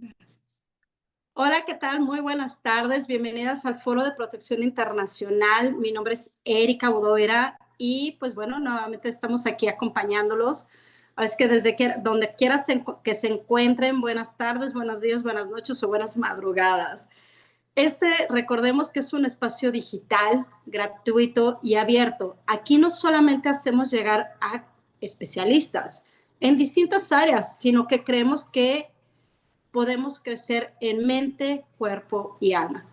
Gracias. Hola, ¿qué tal? Muy buenas tardes. Bienvenidas al Foro de Protección Internacional. Mi nombre es Erika Bodoera y pues bueno, nuevamente estamos aquí acompañándolos. Ahora es que donde quieras que se encuentren, buenas tardes, buenos días, buenas noches o buenas madrugadas. Recordemos que es un espacio digital, gratuito y abierto. Aquí no solamente hacemos llegar a especialistas en distintas áreas, sino que creemos que podemos crecer en mente, cuerpo y alma.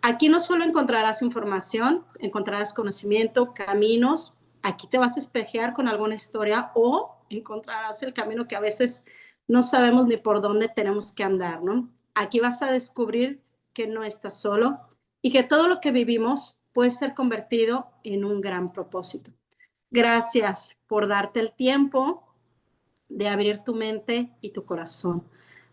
Aquí no solo encontrarás información, encontrarás conocimiento, caminos. Aquí te vas a espejear con alguna historia o encontrarás el camino que a veces no sabemos ni por dónde tenemos que andar, ¿no? Aquí vas a descubrir que no estás solo y que todo lo que vivimos puede ser convertido en un gran propósito. Gracias por darte el tiempo de abrir tu mente y tu corazón,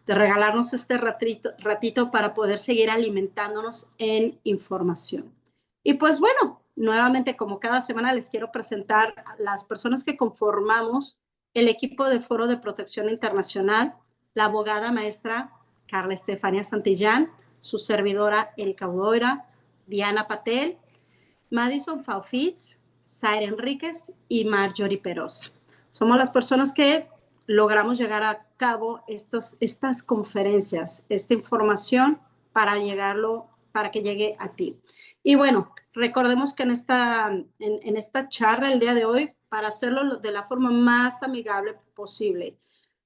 de regalarnos este ratito para poder seguir alimentándonos en información. Y pues bueno, nuevamente como cada semana les quiero presentar a las personas que conformamos el equipo de Foro de Protección Internacional, la abogada maestra Carla Estefania Santillán, su servidora Erika Bodoera, Diana Patel, Madison Faufitz, Zaira Enríquez y Marjorie Perosa. Somos las personas que logramos llegar a cabo estas conferencias, esta información para que llegue a ti. Y bueno, recordemos que en esta charla el día de hoy, para hacerlo de la forma más amigable posible,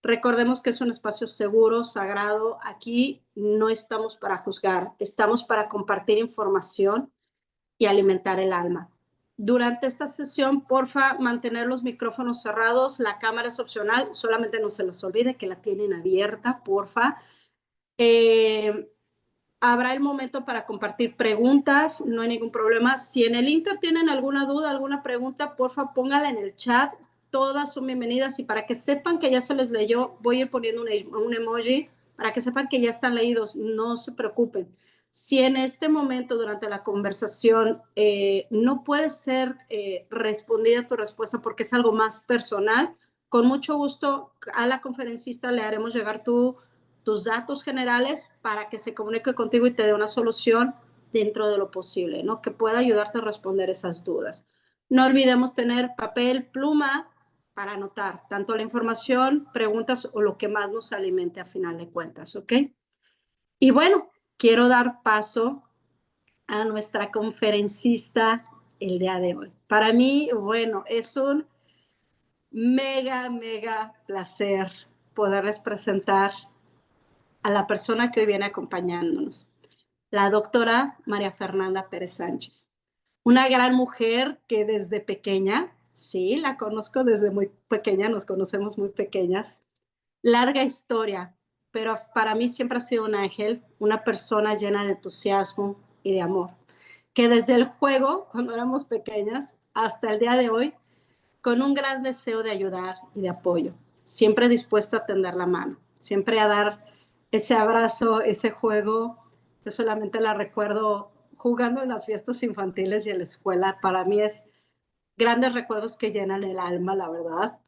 recordemos que es un espacio seguro, sagrado. Aquí no estamos para juzgar, estamos para compartir información y alimentar el alma. Durante esta sesión, porfa, mantener los micrófonos cerrados, la cámara es opcional, solamente no se les olvide que la tienen abierta, porfa. Habrá el momento para compartir preguntas, no hay ningún problema. Si en el Inter tienen alguna duda, alguna pregunta, porfa, póngala en el chat. Todas son bienvenidas y para que sepan que ya se les leyó, voy a ir poniendo un emoji para que sepan que ya están leídos. No se preocupen. Si en este momento, durante la conversación, no puede ser respondida tu respuesta porque es algo más personal, con mucho gusto a la conferencista le haremos llegar tus datos generales para que se comunique contigo y te dé una solución dentro de lo posible, ¿no? Que pueda ayudarte a responder esas dudas. No olvidemos tener papel, pluma para anotar tanto la información, preguntas o lo que más nos alimente a final de cuentas, ¿ok? Y bueno, quiero dar paso a nuestra conferencista el día de hoy. Para mí, bueno, es un mega placer poderles presentar a la persona que hoy viene acompañándonos, la doctora María Fernanda Pérez Sánchez. Una gran mujer que desde pequeña, sí, la conozco desde muy pequeña, nos conocemos muy pequeñas, larga historia, pero para mí siempre ha sido un ángel, una persona llena de entusiasmo y de amor, que desde el juego, cuando éramos pequeñas, hasta el día de hoy, con un gran deseo de ayudar y de apoyo, siempre dispuesta a tender la mano, siempre a dar ese abrazo, ese juego. Yo solamente la recuerdo jugando en las fiestas infantiles y en la escuela. Para mí es grandes recuerdos que llenan el alma, la verdad.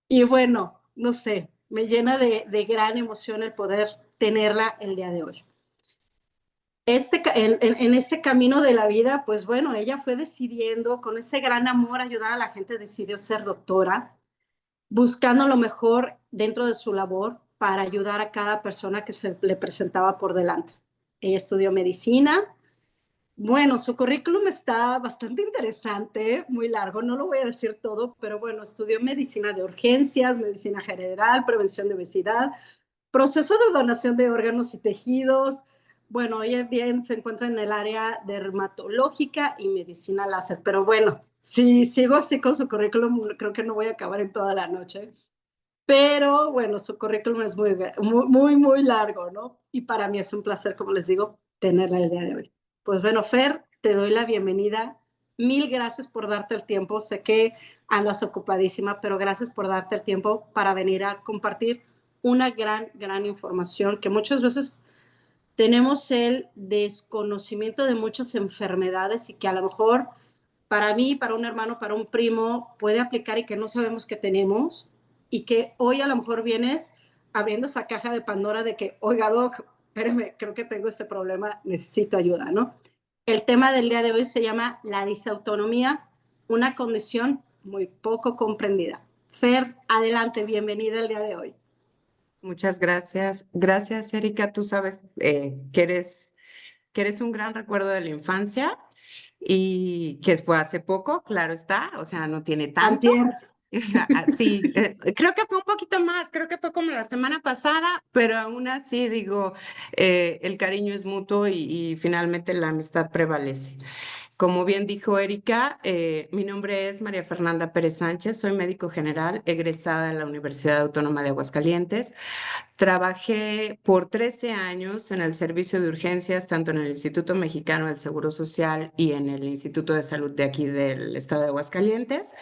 Y bueno, no sé, me llena de gran emoción el poder tenerla el día de hoy. En este camino de la vida, pues bueno, ella fue decidiendo, con ese gran amor, ayudar a la gente, decidió ser doctora, buscando lo mejor dentro de su labor para ayudar a cada persona que se le presentaba por delante. Ella estudió medicina. Bueno, su currículum está bastante interesante, muy largo, no lo voy a decir todo, pero bueno, estudió medicina de urgencias, medicina general, prevención de obesidad, proceso de donación de órganos y tejidos. Bueno, hoy en día se encuentra en el área dermatológica y medicina láser, pero bueno, si sigo así con su currículum, creo que no voy a acabar en toda la noche. Pero bueno, su currículum es muy largo, ¿no? Y para mí es un placer, como les digo, tenerla el día de hoy. Pues bueno, Fer, te doy la bienvenida. Mil gracias por darte el tiempo. Sé que andas ocupadísima, pero gracias por darte el tiempo para venir a compartir una gran información que muchas veces tenemos el desconocimiento de muchas enfermedades y que a lo mejor para mí, para un hermano, para un primo, puede aplicar y que no sabemos que tenemos y que hoy a lo mejor vienes abriendo esa caja de Pandora de que, oiga, doc, espérame, creo que tengo este problema, necesito ayuda, ¿no? El tema del día de hoy se llama la disautonomía, una condición muy poco comprendida. Fer, adelante, bienvenida el día de hoy. Muchas gracias. Gracias, Erika. Tú sabes que eres un gran recuerdo de la infancia y que fue hace poco, claro está, o sea, no tiene tanto. Antier. Sí, creo que fue un poquito más, creo que fue como la semana pasada, pero aún así digo, el cariño es mutuo y finalmente la amistad prevalece. Como bien dijo Erika, mi nombre es María Fernanda Pérez Sánchez, soy médico general, egresada de la Universidad Autónoma de Aguascalientes. Trabajé por 13 años en el servicio de urgencias, tanto en el Instituto Mexicano del Seguro Social y en el Instituto de Salud de aquí del estado de Aguascalientes.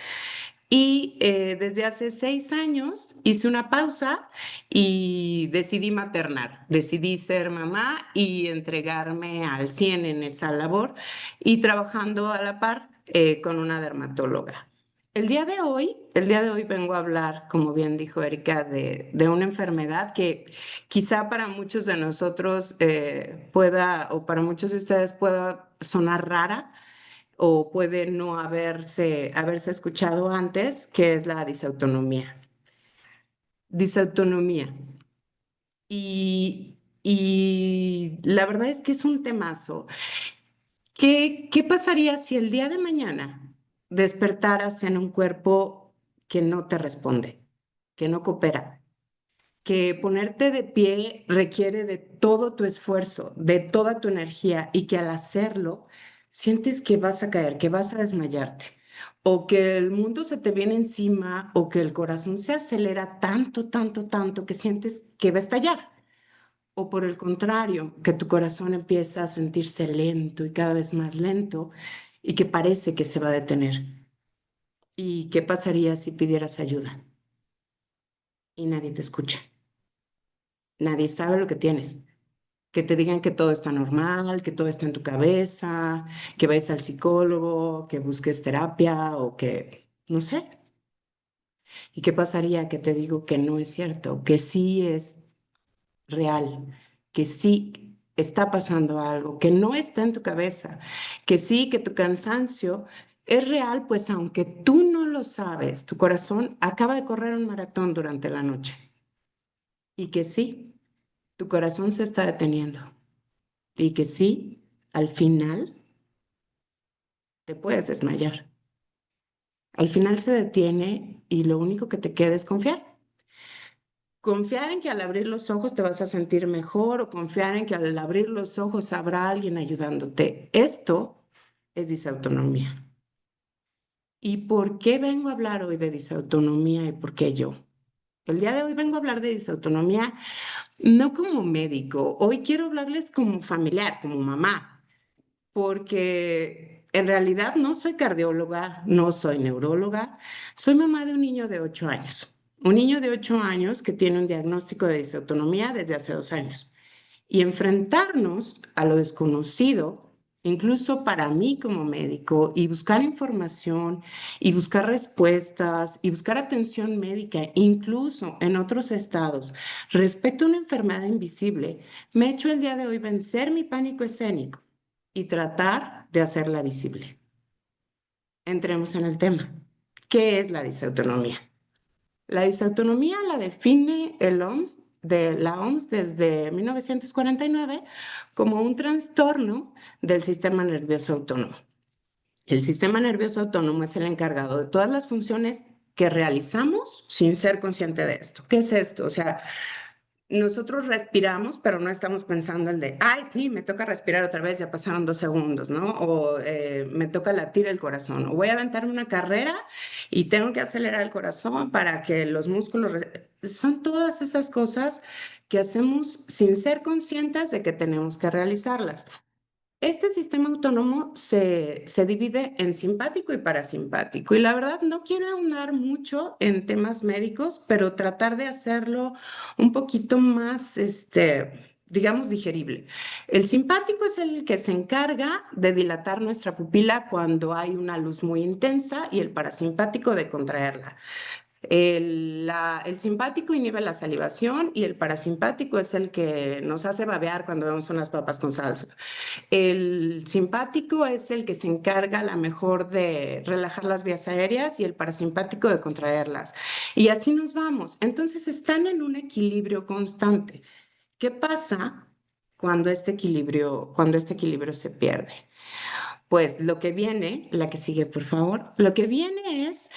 Y desde hace 6 años hice una pausa y decidí maternar, decidí ser mamá y entregarme al 100 en esa labor y trabajando a la par con una dermatóloga. El día de hoy vengo a hablar, como bien dijo Erika, de una enfermedad que quizá para muchos de nosotros pueda, o para muchos de ustedes pueda sonar rara o puede no haberse escuchado antes, que es la disautonomía. Disautonomía. Y la verdad es que es un temazo. ¿Qué pasaría si el día de mañana despertaras en un cuerpo que no te responde, que no coopera? Que ponerte de pie requiere de todo tu esfuerzo, de toda tu energía y que al hacerlo sientes que vas a caer, que vas a desmayarte o que el mundo se te viene encima o que el corazón se acelera tanto, tanto, tanto que sientes que va a estallar. O por el contrario, que tu corazón empieza a sentirse lento y cada vez más lento y que parece que se va a detener. ¿Y qué pasaría si pidieras ayuda y nadie te escucha? Nadie sabe lo que tienes. Que te digan que todo está normal, que todo está en tu cabeza, que vayas al psicólogo, que busques terapia o que, no sé. ¿Y qué pasaría que te digo que no es cierto, que sí es real, que sí está pasando algo, que no está en tu cabeza, que sí, que tu cansancio es real, pues aunque tú no lo sabes, tu corazón acaba de correr un maratón durante la noche y que sí, tu corazón se está deteniendo y que sí, al final te puedes desmayar. Al final se detiene y lo único que te queda es confiar. Confiar en que al abrir los ojos te vas a sentir mejor o confiar en que al abrir los ojos habrá alguien ayudándote. Esto es disautonomía. ¿Y por qué vengo a hablar hoy de disautonomía y por qué yo? El día de hoy vengo a hablar de disautonomía no como médico, hoy quiero hablarles como familiar, como mamá, porque en realidad no soy cardióloga, no soy neuróloga, soy mamá de un niño de 8 años. Un niño de 8 años que tiene un diagnóstico de disautonomía desde hace 2 años. Y enfrentarnos a lo desconocido, incluso para mí como médico, y buscar información y buscar respuestas y buscar atención médica, incluso en otros estados, respecto a una enfermedad invisible, me ha hecho el día de hoy vencer mi pánico escénico y tratar de hacerla visible. Entremos en el tema. ¿Qué es la disautonomía? La disautonomía la define la OMS desde 1949 como un trastorno del sistema nervioso autónomo. El sistema nervioso autónomo es el encargado de todas las funciones que realizamos sin ser consciente de esto. ¿Qué es esto? O sea, nosotros respiramos, pero no estamos pensando el de, ay, sí, me toca respirar otra vez, ya pasaron 2 segundos, ¿no? O me toca latir el corazón, o voy a aventarme una carrera y tengo que acelerar el corazón para que los músculos... Son todas esas cosas que hacemos sin ser conscientes de que tenemos que realizarlas. Este sistema autónomo se divide en simpático y parasimpático. Y la verdad no quiero ahondar mucho en temas médicos, pero tratar de hacerlo un poquito más, digamos, digerible. El simpático es el que se encarga de dilatar nuestra pupila cuando hay una luz muy intensa y el parasimpático de contraerla. El simpático inhibe la salivación y el parasimpático es el que nos hace babear cuando vemos unas papas con salsa. El simpático es el que se encarga a lo mejor de relajar las vías aéreas y el parasimpático de contraerlas. Y así nos vamos. Entonces están en un equilibrio constante. ¿Qué pasa cuando este equilibrio se pierde? Pues lo que viene, la que sigue, por favor, lo que viene es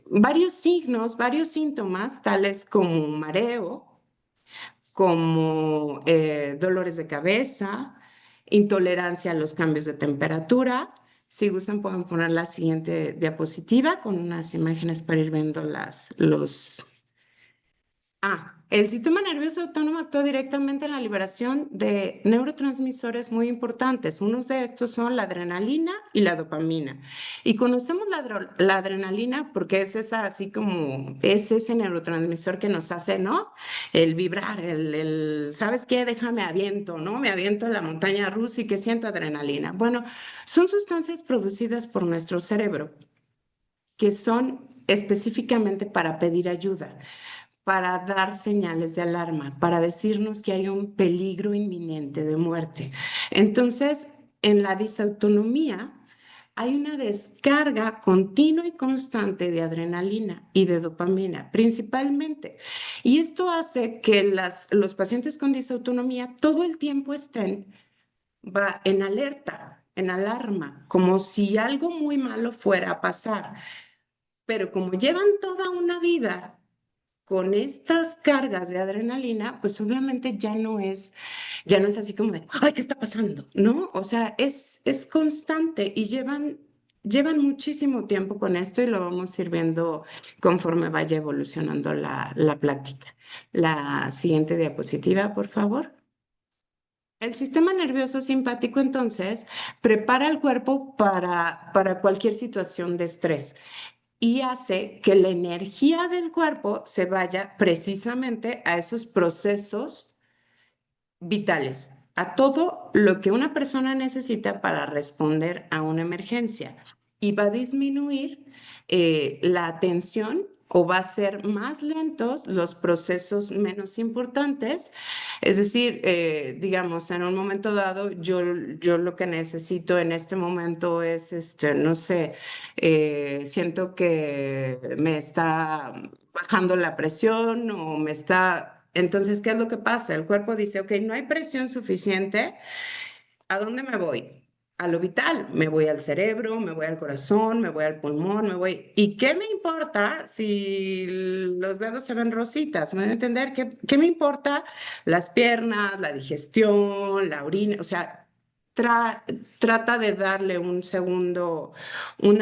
varios signos, varios síntomas, tales como mareo, como dolores de cabeza, intolerancia a los cambios de temperatura. Si gustan, pueden poner la siguiente diapositiva con unas imágenes para ir viendo el sistema nervioso autónomo actúa directamente en la liberación de neurotransmisores muy importantes. Unos de estos son la adrenalina y la dopamina. Y conocemos la adrenalina porque es esa, así como, es ese neurotransmisor que nos hace, ¿no? El vibrar, ¿sabes qué? Déjame aviento, ¿no? Me aviento a la montaña rusa y que siento adrenalina. Bueno, son sustancias producidas por nuestro cerebro que son específicamente para pedir ayuda, para dar señales de alarma, para decirnos que hay un peligro inminente de muerte. Entonces, en la disautonomía hay una descarga continua y constante de adrenalina y de dopamina, principalmente. Y esto hace que los pacientes con disautonomía todo el tiempo estén en alerta, en alarma, como si algo muy malo fuera a pasar. Pero como llevan toda una vida con estas cargas de adrenalina, pues obviamente ya no es así como de, ay, ¿qué está pasando? ¿No? O sea, es constante y llevan muchísimo tiempo con esto y lo vamos a ir viendo conforme vaya evolucionando la plática. La siguiente diapositiva, por favor. El sistema nervioso simpático entonces prepara el cuerpo para cualquier situación de estrés y hace que la energía del cuerpo se vaya precisamente a esos procesos vitales, a todo lo que una persona necesita para responder a una emergencia y va a disminuir la atención o va a ser más lentos los procesos menos importantes. Es decir, digamos, en un momento dado, yo lo que necesito en este momento es, no sé, siento que me está bajando la presión o me está... Entonces, ¿qué es lo que pasa? El cuerpo dice, ok, no hay presión suficiente, ¿a dónde me voy? A lo vital, me voy al cerebro, me voy al corazón, me voy al pulmón, me voy... ¿Y qué me importa si los dedos se ven rositas? ¿Me van a entender? ¿Qué me importa las piernas, la digestión, la orina? O sea, trata de darle una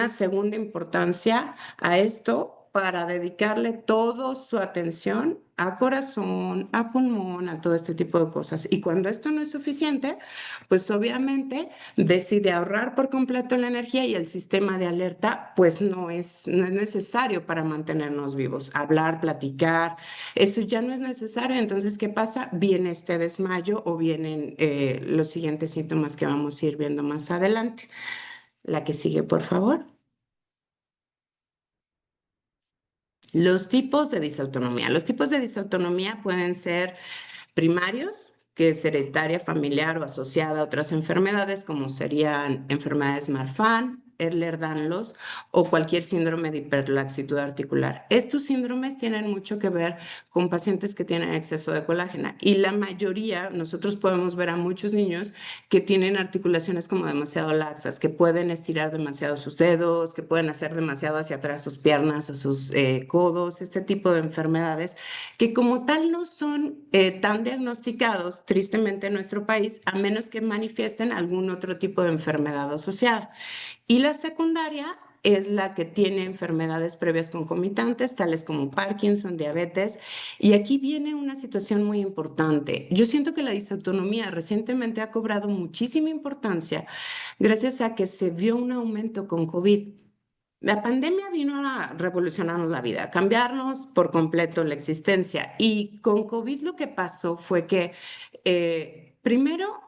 segunda importancia a esto para dedicarle toda su atención a corazón, a pulmón, a todo este tipo de cosas. Y cuando esto no es suficiente, pues obviamente decide ahorrar por completo la energía y el sistema de alerta pues no es necesario para mantenernos vivos. Hablar, platicar, eso ya no es necesario. Entonces, ¿qué pasa? Viene este desmayo o vienen los siguientes síntomas que vamos a ir viendo más adelante. La que sigue, por favor. Los tipos de disautonomía. Los tipos de disautonomía pueden ser primarios, que es hereditaria, familiar o asociada a otras enfermedades, como serían enfermedades Marfan, Ehlers-Danlos o cualquier síndrome de hiperlaxitud articular. Estos síndromes tienen mucho que ver con pacientes que tienen exceso de colágeno y la mayoría, nosotros podemos ver a muchos niños que tienen articulaciones como demasiado laxas, que pueden estirar demasiado sus dedos, que pueden hacer demasiado hacia atrás sus piernas o sus codos, este tipo de enfermedades que como tal no son tan diagnosticados, tristemente en nuestro país, a menos que manifiesten algún otro tipo de enfermedad asociada. Y la secundaria es la que tiene enfermedades previas concomitantes, tales como Parkinson, diabetes. Y aquí viene una situación muy importante. Yo siento que la disautonomía recientemente ha cobrado muchísima importancia gracias a que se vio un aumento con COVID. La pandemia vino a revolucionarnos la vida, a cambiarnos por completo la existencia. Y con COVID lo que pasó fue que, primero,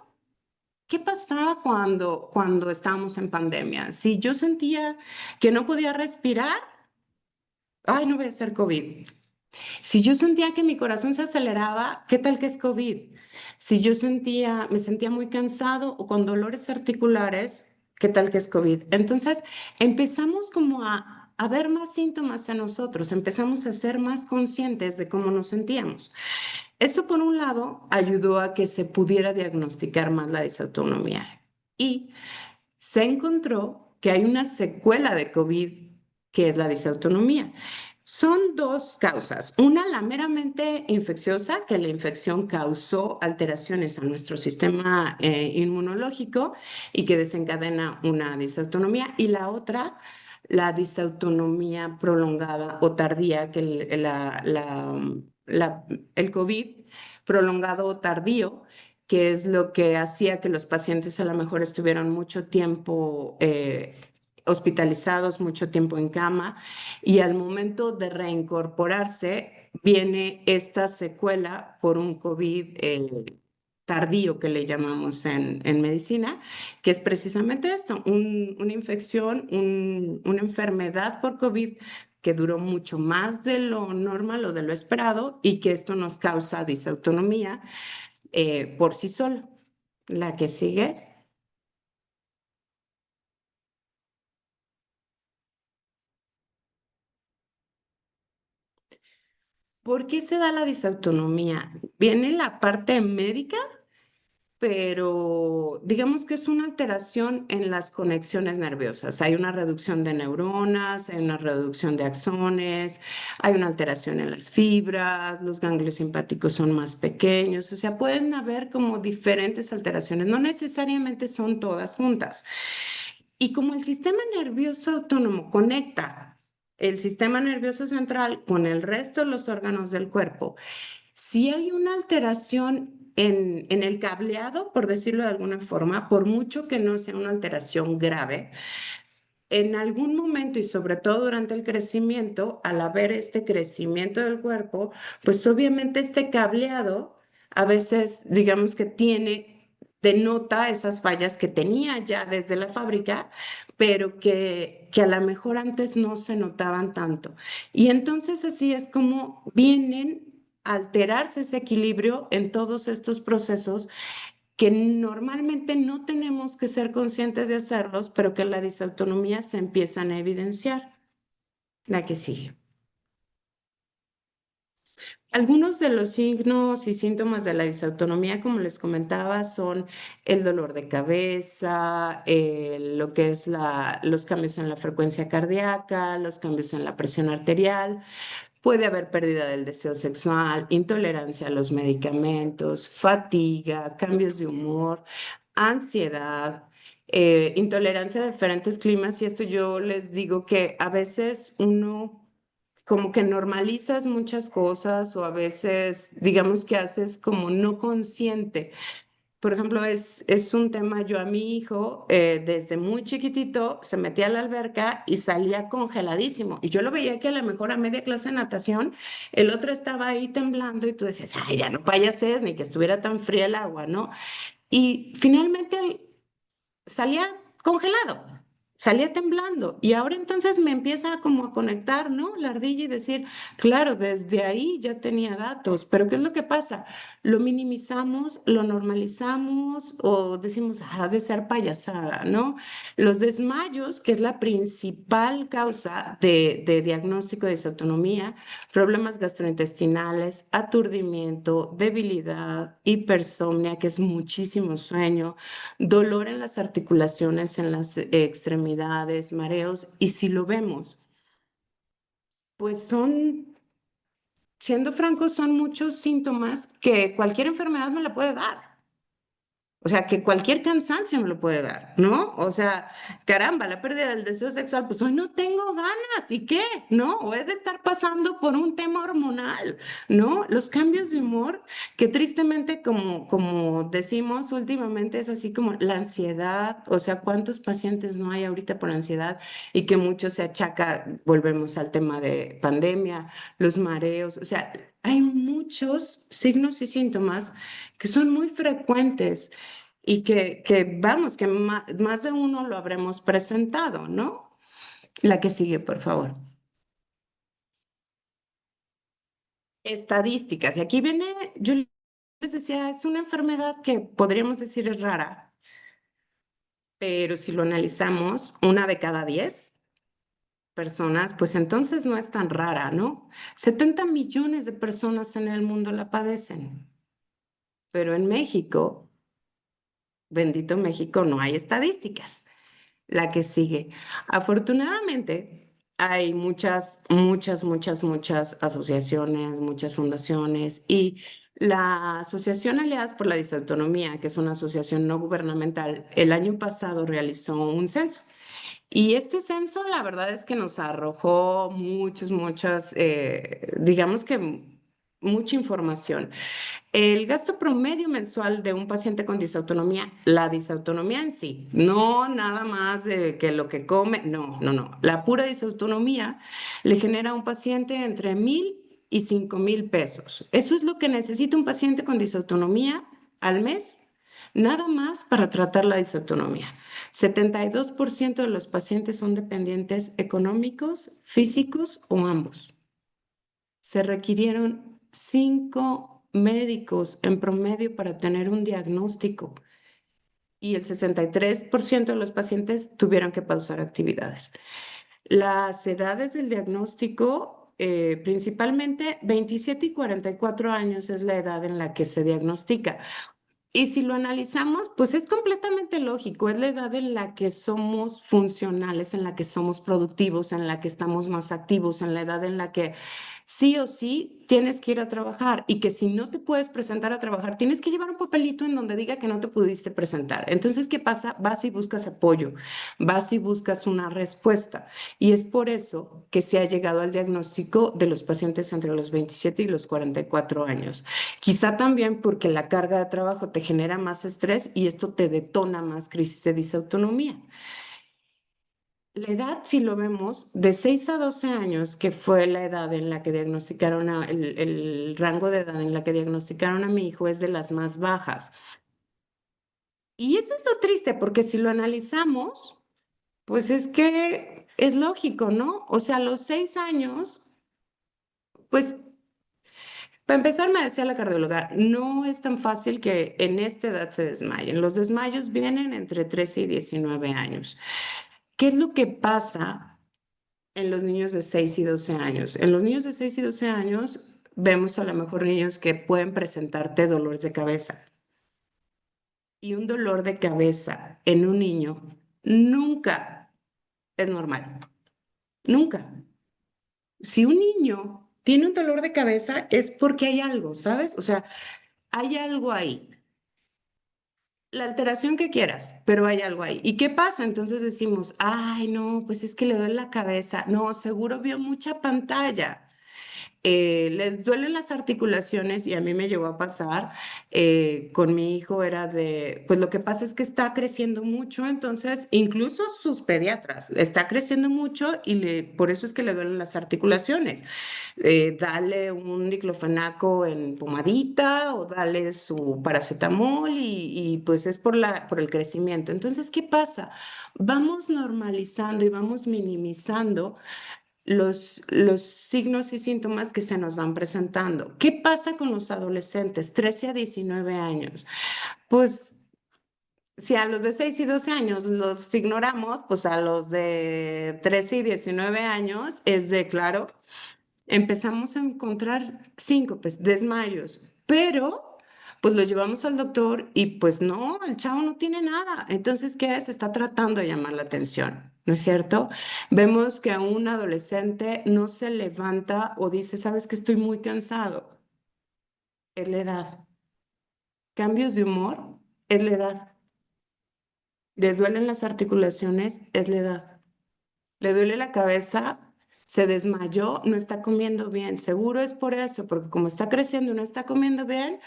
¿qué pasaba cuando estábamos en pandemia? Si yo sentía que no podía respirar, Ay, no voy a ser COVID. Si yo sentía que mi corazón se aceleraba, ¿qué tal que es COVID? Si yo me sentía muy cansado o con dolores articulares, ¿qué tal que es COVID? Entonces empezamos como a ver más síntomas en nosotros, empezamos a ser más conscientes de cómo nos sentíamos. Eso por un lado ayudó a que se pudiera diagnosticar más la disautonomía y se encontró que hay una secuela de COVID que es la disautonomía. Son dos causas. Una, la meramente infecciosa, que la infección causó alteraciones a nuestro sistema inmunológico y que desencadena una disautonomía. Y la otra, la disautonomía prolongada o tardía, que el COVID prolongado o tardío, que es lo que hacía que los pacientes a lo mejor estuvieran mucho tiempo hospitalizados, mucho tiempo en cama, y al momento de reincorporarse viene esta secuela por un COVID tardío que le llamamos en medicina, que es precisamente esto, una infección, una enfermedad por COVID que duró mucho más de lo normal o de lo esperado y que esto nos causa disautonomía por sí solo. La que sigue. ¿Por qué se da la disautonomía? Viene la parte médica, pero digamos que es una alteración en las conexiones nerviosas. Hay una reducción de neuronas, hay una reducción de axones, hay una alteración en las fibras, los ganglios simpáticos son más pequeños, o sea, pueden haber como diferentes alteraciones, no necesariamente son todas juntas. Y como el sistema nervioso autónomo conecta el sistema nervioso central con el resto de los órganos del cuerpo, si hay una alteración en el cableado, por decirlo de alguna forma, por mucho que no sea una alteración grave, en algún momento y sobre todo durante el crecimiento, al haber este crecimiento del cuerpo, pues obviamente este cableado a veces, digamos que denota esas fallas que tenía ya desde la fábrica, pero que a lo mejor antes no se notaban tanto. Y entonces así es como vienen a alterarse ese equilibrio en todos estos procesos que normalmente no tenemos que ser conscientes de hacerlos, pero que en la disautonomía se empiezan a evidenciar. La que sigue. Algunos de los signos y síntomas de la disautonomía, como les comentaba, son el dolor de cabeza, lo que es los cambios en la frecuencia cardíaca, los cambios en la presión arterial. Puede haber pérdida del deseo sexual, intolerancia a los medicamentos, fatiga, cambios de humor, ansiedad, intolerancia a diferentes climas. Y esto yo les digo que a veces uno como que normalizas muchas cosas o a veces digamos que haces como no consciente. Por ejemplo, es un tema, yo a mi hijo, desde muy chiquitito, se metía a la alberca y salía congeladísimo. Y yo lo veía que a lo mejor a media clase de natación, el otro estaba ahí temblando y tú decías, ay, ya no payases, ni que estuviera tan fría el agua, ¿no? Y finalmente él salía congelado, salía temblando. Y ahora entonces me empieza como a conectar, ¿no? La ardilla y decir, claro, desde ahí ya tenía datos, pero ¿qué es lo que pasa? Lo minimizamos, lo normalizamos o decimos, ah, ha de ser payasada, ¿no? Los desmayos, que es la principal causa de diagnóstico de disautonomía, problemas gastrointestinales, aturdimiento, debilidad, hipersomnia, que es muchísimo sueño, dolor en las articulaciones, en las extremidades, mareos, y si lo vemos, pues siendo francos, son muchos síntomas que cualquier enfermedad me la puede dar. O sea, que cualquier cansancio me lo puede dar, ¿no? O sea, caramba, la pérdida del deseo sexual, pues hoy no tengo ganas, ¿y qué? ¿No? O he de estar pasando por un tema hormonal, ¿no? Los cambios de humor, que tristemente, como decimos últimamente, es así como la ansiedad, o sea, ¿cuántos pacientes no hay ahorita por ansiedad y que mucho se achaca, volvemos al tema de pandemia, los mareos, o sea, hay muchos signos y síntomas que son muy frecuentes y que vamos, que más de uno lo habremos presentado, ¿no? La que sigue, por favor. Estadísticas. Y aquí viene, yo les decía, es una enfermedad que podríamos decir es rara, pero si lo analizamos, 1 de cada 10 personas, pues entonces no es tan rara, ¿no? 70 millones de personas en el mundo la padecen, pero en México, bendito México, no hay estadísticas. La que sigue. Afortunadamente, hay muchas asociaciones, muchas fundaciones y la Asociación Aliadas por la Disautonomía, que es una asociación no gubernamental, el año pasado realizó un censo. Y este censo, la verdad es que nos arrojó digamos que mucha información. El gasto promedio mensual de un paciente con disautonomía, la disautonomía en sí, no nada más de que lo que come, no, no, no. La pura disautonomía le genera a un paciente entre 1,000 y 5,000 pesos. Eso es lo que necesita un paciente con disautonomía al mes, nada más para tratar la disautonomía. 72% de los pacientes son dependientes económicos, físicos o ambos. Se requirieron 5 médicos en promedio para tener un diagnóstico y el 63% de los pacientes tuvieron que pausar actividades. Las edades del diagnóstico, principalmente 27 y 44 años es la edad en la que se diagnostica. Y si lo analizamos, pues es completamente lógico, es la edad en la que somos funcionales, en la que somos productivos, en la que estamos más activos, en la edad en la que sí o sí tienes que ir a trabajar y que si no te puedes presentar a trabajar, tienes que llevar un papelito en donde diga que no te pudiste presentar. Entonces, ¿qué pasa? Vas y buscas apoyo, vas y buscas una respuesta. Y es por eso que se ha llegado al diagnóstico de los pacientes entre los 27 y los 44 años. Quizá también porque la carga de trabajo te genera más estrés y esto te detona más crisis de disautonomía. La edad, si lo vemos, de 6 a 12 años, que fue la edad en la que diagnosticaron, el rango de edad en la que diagnosticaron a mi hijo es de las más bajas. Y eso es lo triste, porque si lo analizamos, pues es que es lógico, ¿no? O sea, a los 6 años, pues para empezar, me decía la cardióloga, no es tan fácil que en esta edad se desmayen. Los desmayos vienen entre 13 y 19 años. ¿Qué es lo que pasa en los niños de 6 y 12 años? En los niños de 6 y 12 años vemos a lo mejor niños que pueden presentarte dolores de cabeza. Y un dolor de cabeza en un niño nunca es normal. Nunca. Si un niño tiene un dolor de cabeza es porque hay algo, ¿sabes? O sea, hay algo ahí. La alteración que quieras, pero hay algo ahí. ¿Y qué pasa? Entonces decimos, ay, no, pues es que le duele la cabeza. No, seguro vio mucha pantalla. Les duelen las articulaciones y a mí me llegó a pasar con mi hijo era pues lo que pasa es que está creciendo mucho, entonces incluso sus pediatras, está creciendo mucho y por eso es que le duelen las articulaciones. Dale un diclofenaco en pomadita o dale su paracetamol y pues es por el crecimiento. Entonces, ¿qué pasa? Vamos normalizando y vamos minimizando los signos y síntomas que se nos van presentando. ¿Qué pasa con los adolescentes, 13 a 19 años? Pues si a los de 6 y 12 años los ignoramos, pues a los de 13 y 19 años es de claro, empezamos a encontrar síncopes, desmayos, pero pues lo llevamos al doctor y pues no, el chavo no tiene nada. Entonces, ¿qué es? Está tratando de llamar la atención, ¿no es cierto? Vemos que a un adolescente no se levanta o dice, ¿sabes que estoy muy cansado? Es la edad. Cambios de humor, es la edad. Les duelen las articulaciones, es la edad. Le duele la cabeza, se desmayó, no está comiendo bien. Seguro es por eso, porque como está creciendo y no está comiendo bien,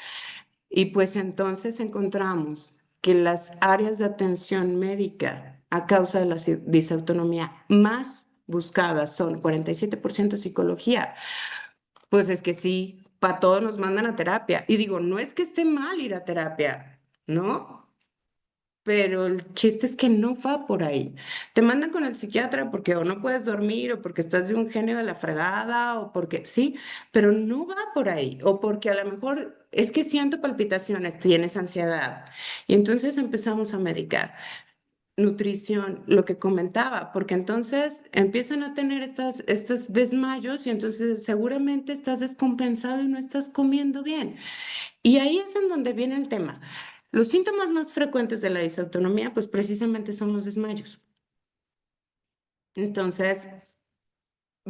y pues entonces encontramos que las áreas de atención médica a causa de la disautonomía más buscadas son 47% psicología. Pues es que sí, para todos nos mandan a terapia. Y digo, no es que esté mal ir a terapia, ¿no? pero el chiste es que no va por ahí. Te mandan con el psiquiatra porque o no puedes dormir o porque estás de un genio de la fregada o porque sí, pero no va por ahí o porque a lo mejor es que siento palpitaciones, tienes ansiedad y entonces empezamos a medicar. Nutrición, lo que comentaba, porque entonces empiezan a tener estos desmayos y entonces seguramente estás descompensado y no estás comiendo bien. Y ahí es en donde viene el tema. Los síntomas más frecuentes de la disautonomía, pues precisamente son los desmayos. Entonces,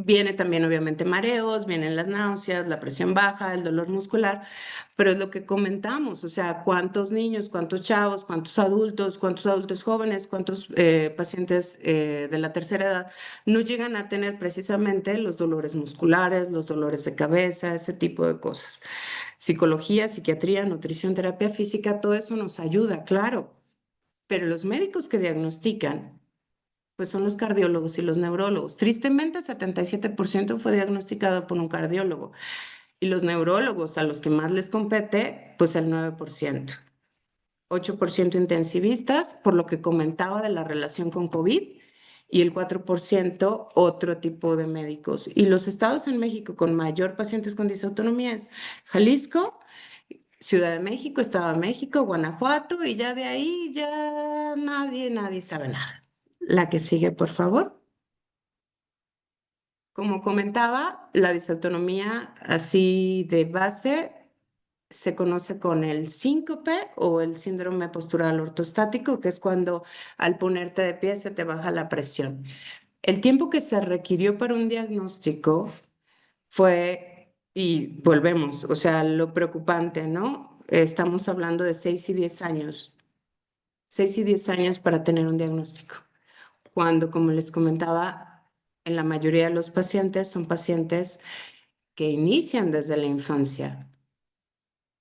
viene también obviamente mareos, vienen las náuseas, la presión baja, el dolor muscular, pero es lo que comentamos, o sea, cuántos niños, cuántos chavos, cuántos adultos jóvenes, cuántos pacientes de la tercera edad no llegan a tener precisamente los dolores musculares, los dolores de cabeza, ese tipo de cosas. Psicología, psiquiatría, nutrición, terapia física, todo eso nos ayuda, claro, pero los médicos que diagnostican pues son los cardiólogos y los neurólogos. Tristemente, 77% fue diagnosticado por un cardiólogo y los neurólogos a los que más les compete, pues el 9%. 8% intensivistas, por lo que comentaba de la relación con COVID, y el 4% otro tipo de médicos. Y los estados en México con mayor pacientes con disautonomía es Jalisco, Ciudad de México, Estado de México, Guanajuato, y ya de ahí ya nadie sabe nada. La que sigue, por favor. Como comentaba, la disautonomía así de base se conoce con el síncope o el síndrome postural ortostático, que es cuando al ponerte de pie se te baja la presión. El tiempo que se requirió para un diagnóstico fue, y volvemos, o sea, lo preocupante, ¿no? Estamos hablando de 6 y 10 años, 6 y 10 años para tener un diagnóstico cuando, como les comentaba, en la mayoría de los pacientes son pacientes que inician desde la infancia.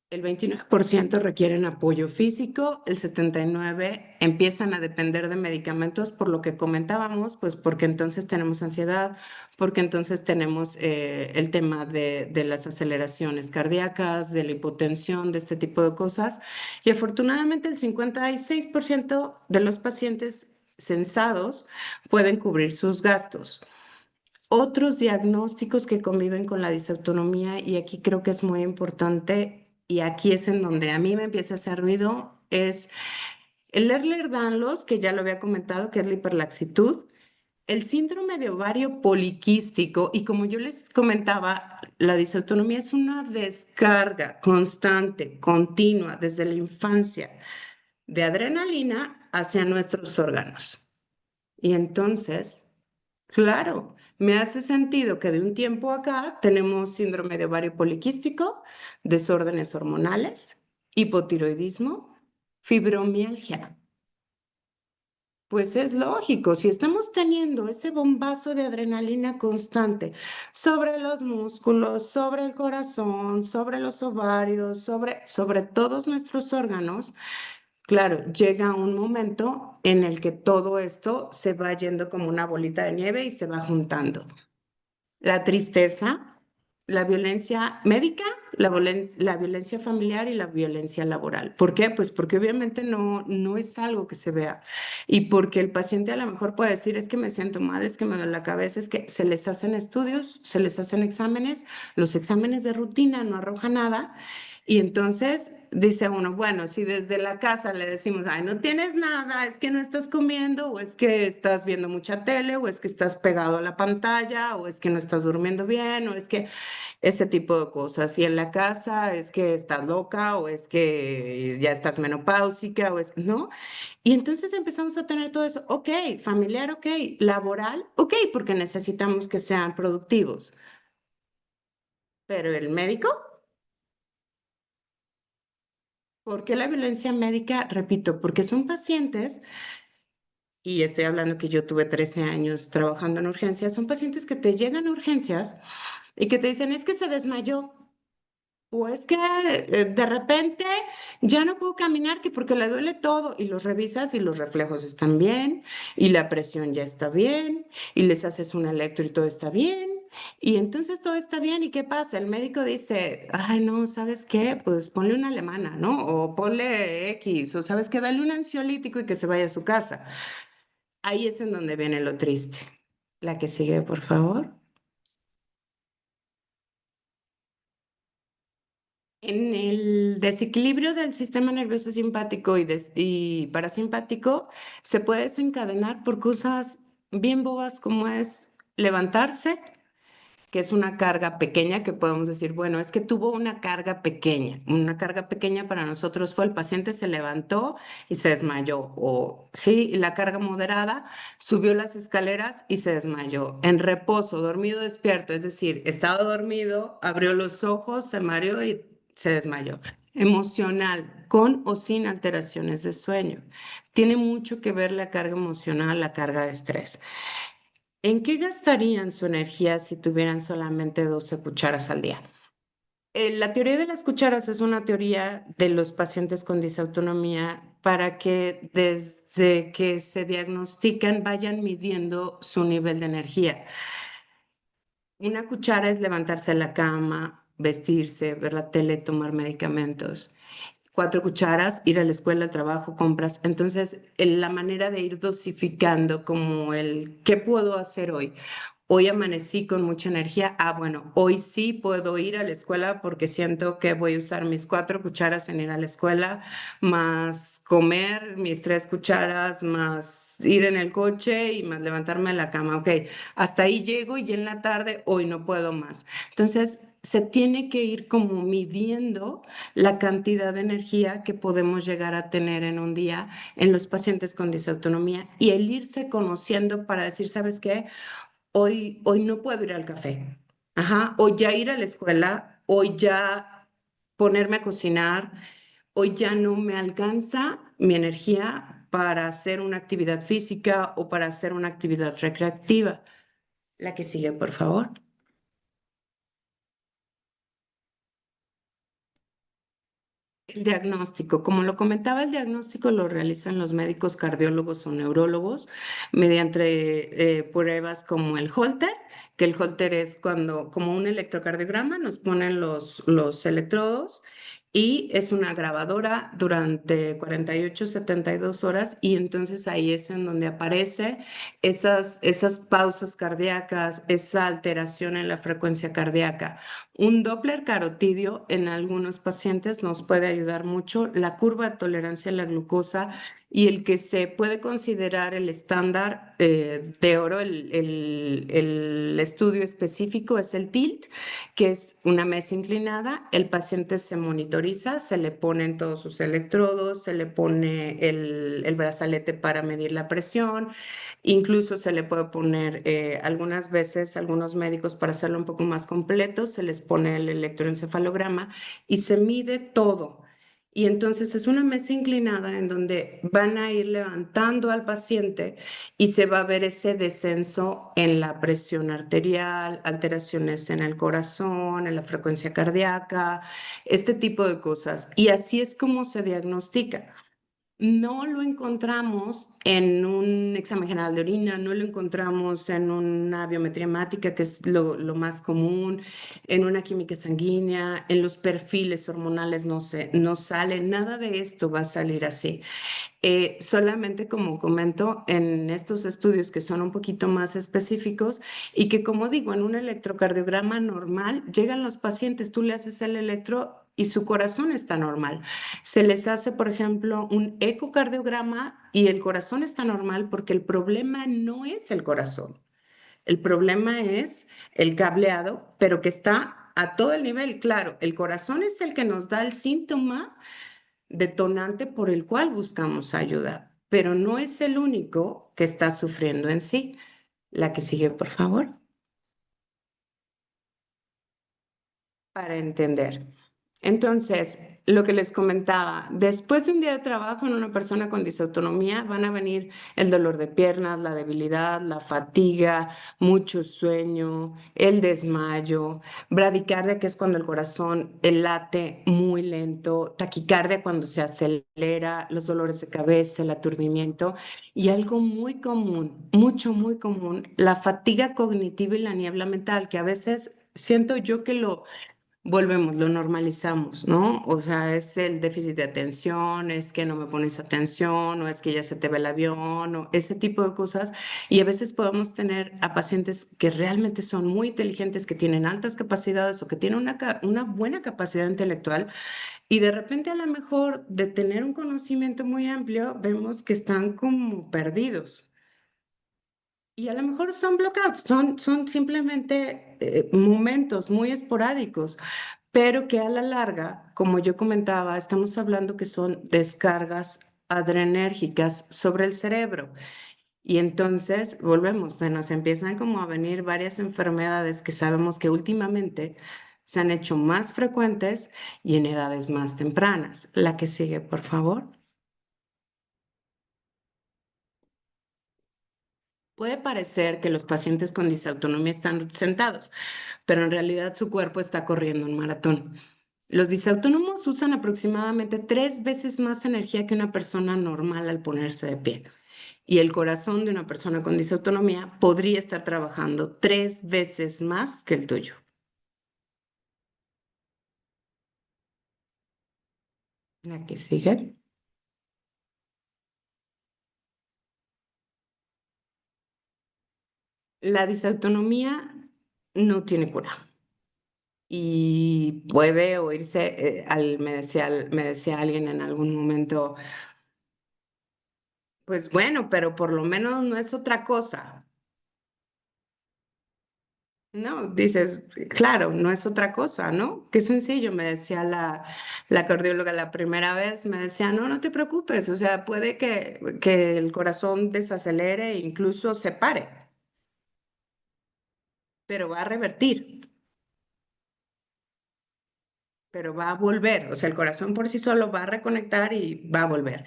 El 29% requieren apoyo físico, el 79% empiezan a depender de medicamentos por lo que comentábamos, pues porque entonces tenemos ansiedad, porque entonces tenemos el tema de las aceleraciones cardíacas, de la hipotensión, de este tipo de cosas. Y afortunadamente el 56% de los pacientes censados pueden cubrir sus gastos. Otros diagnósticos que conviven con la disautonomía, y aquí creo que es muy importante, y aquí es en donde a mí me empieza a hacer ruido, es el Ehlers-Danlos, que ya lo había comentado, que es la hiperlaxitud, el síndrome de ovario poliquístico, y como yo les comentaba, la disautonomía es una descarga constante, continua, desde la infancia, de adrenalina hacia nuestros órganos. Y entonces, claro, me hace sentido que de un tiempo acá tenemos síndrome de ovario poliquístico, desórdenes hormonales, hipotiroidismo, fibromialgia. Pues es lógico, si estamos teniendo ese bombazo de adrenalina constante sobre los músculos, sobre el corazón, sobre los ovarios, sobre todos nuestros órganos, claro, llega un momento en el que todo esto se va yendo como una bolita de nieve y se va juntando. La tristeza, la violencia médica, la violencia familiar y la violencia laboral. ¿Por qué? Pues porque obviamente no es algo que se vea y porque el paciente a lo mejor puede decir es que me siento mal, es que me duele la cabeza, es que se les hacen estudios, se les hacen exámenes, los exámenes de rutina no arrojan nada y entonces dice uno, bueno, si desde la casa le decimos, ay, no tienes nada, es que no estás comiendo, o es que estás viendo mucha tele, o es que estás pegado a la pantalla, o es que no estás durmiendo bien, o es que ese tipo de cosas. Y en la casa es que estás loca, o es que ya estás menopáusica, o es que no. Y entonces empezamos a tener todo eso, ok, familiar, ok, laboral, ok, porque necesitamos que sean productivos. Pero el médico. ¿Por qué la violencia médica? Repito, porque son pacientes, y estoy hablando que yo tuve 13 años trabajando en urgencias, son pacientes que te llegan a urgencias y que te dicen, es que se desmayó, o es que de repente ya no puedo caminar que porque le duele todo, y los revisas y los reflejos están bien, y la presión ya está bien, y les haces un electro y todo está bien. Y entonces todo está bien, ¿y qué pasa? El médico dice, ay, no, ¿sabes qué? Pues ponle una alemana, ¿no? O ponle X, o ¿sabes qué? Dale un ansiolítico y que se vaya a su casa. Ahí es en donde viene lo triste. La que sigue, por favor. En el desequilibrio del sistema nervioso simpático y parasimpático se puede desencadenar por cosas bien bobas como es levantarse, que es una carga pequeña, que podemos decir, bueno, es que tuvo una carga pequeña. Una carga pequeña para nosotros fue el paciente se levantó y se desmayó, o sí, y la carga moderada subió las escaleras y se desmayó. En reposo, dormido, despierto, es decir, estaba dormido, abrió los ojos, se mareó y se desmayó. Emocional, con o sin alteraciones de sueño. Tiene mucho que ver la carga emocional, la carga de estrés. ¿En qué gastarían su energía si tuvieran solamente 12 cucharas al día? La teoría de las cucharas es una teoría de los pacientes con disautonomía para que desde que se diagnostican vayan midiendo su nivel de energía. Una cuchara es levantarse de la cama, vestirse, ver la tele, tomar medicamentos. 4 cucharas, ir a la escuela, al trabajo, compras. Entonces, la manera de ir dosificando como el, ¿qué puedo hacer hoy? Hoy amanecí con mucha energía. Ah, bueno, hoy sí puedo ir a la escuela porque siento que voy a usar mis 4 cucharas en ir a la escuela, más comer mis 3 cucharas, más ir en el coche y más levantarme de la cama. Ok, hasta ahí llego y ya en la tarde hoy no puedo más. Entonces, se tiene que ir como midiendo la cantidad de energía que podemos llegar a tener en un día en los pacientes con disautonomía y el irse conociendo para decir, ¿sabes qué? Hoy no puedo ir al café. Ajá, hoy ya ir a la escuela, hoy ya ponerme a cocinar, hoy ya no me alcanza mi energía para hacer una actividad física o para hacer una actividad recreativa. La que sigue, por favor. El diagnóstico, como lo comentaba, el diagnóstico lo realizan los médicos cardiólogos o neurólogos mediante pruebas como el Holter, que el Holter es cuando, como un electrocardiograma, nos ponen los electrodos y es una grabadora durante 48, 72 horas y entonces ahí es en donde aparece esas pausas cardíacas, esa alteración en la frecuencia cardíaca. Un Doppler carotidio en algunos pacientes nos puede ayudar mucho. La curva de tolerancia a la glucosa y el que se puede considerar el estándar de oro, el estudio específico es el TILT, que es una mesa inclinada. El paciente se monitoriza, se le ponen todos sus electrodos, se le pone el brazalete para medir la presión. Incluso se le puede poner algunas veces, algunos médicos para hacerlo un poco más completo, se les pone el electroencefalograma y se mide todo. Y entonces es una mesa inclinada en donde van a ir levantando al paciente y se va a ver ese descenso en la presión arterial, alteraciones en el corazón, en la frecuencia cardíaca, este tipo de cosas. Y así es como se diagnostica. No lo encontramos en un examen general de orina, no lo encontramos en una biometría hemática, que es lo más común, en una química sanguínea, en los perfiles hormonales no sale, nada de esto va a salir así. Solamente como comento, en estos estudios que son un poquito más específicos y que como digo, en un electrocardiograma normal, llegan los pacientes, tú le haces el electro y su corazón está normal. Se les hace, por ejemplo, un ecocardiograma y el corazón está normal porque el problema no es el corazón. El problema es el cableado, pero que está a todo el nivel. Claro, el corazón es el que nos da el síntoma detonante por el cual buscamos ayuda, pero no es el único que está sufriendo en sí. La que sigue, por favor, para entender. Entonces, lo que les comentaba, después de un día de trabajo en una persona con disautonomía van a venir el dolor de piernas, la debilidad, la fatiga, mucho sueño, el desmayo, bradicardia, que es cuando el corazón late muy lento, taquicardia cuando se acelera, los dolores de cabeza, el aturdimiento y algo muy común, mucho, muy común, la fatiga cognitiva y la niebla mental, que a veces siento yo que lo normalizamos, ¿no? O sea, es el déficit de atención, es que no me pones atención, o es que ya se te ve el avión, o ese tipo de cosas. Y a veces podemos tener a pacientes que realmente son muy inteligentes, que tienen altas capacidades o que tienen una buena capacidad intelectual, y de repente a lo mejor de tener un conocimiento muy amplio, vemos que están como perdidos. Y a lo mejor son blackouts, son simplemente momentos muy esporádicos, pero que a la larga, como yo comentaba, estamos hablando que son descargas adrenérgicas sobre el cerebro. Y entonces volvemos, se nos empiezan como a venir varias enfermedades que sabemos que últimamente se han hecho más frecuentes y en edades más tempranas. La que sigue, por favor. Puede parecer que los pacientes con disautonomía están sentados, pero en realidad su cuerpo está corriendo un maratón. Los disautónomos usan aproximadamente 3 veces más energía que una persona normal al ponerse de pie. Y el corazón de una persona con disautonomía podría estar trabajando 3 veces más que el tuyo. La que sigue. La disautonomía no tiene cura. Y puede oírse, me decía alguien en algún momento, pues bueno, pero por lo menos no es otra cosa. No, dices, claro, no es otra cosa, ¿no? Qué sencillo, me decía la cardióloga la primera vez, me decía, no, no te preocupes, o sea, puede que el corazón desacelere e incluso se pare, pero va a revertir, pero va a volver, o sea, el corazón por sí solo va a reconectar y va a volver.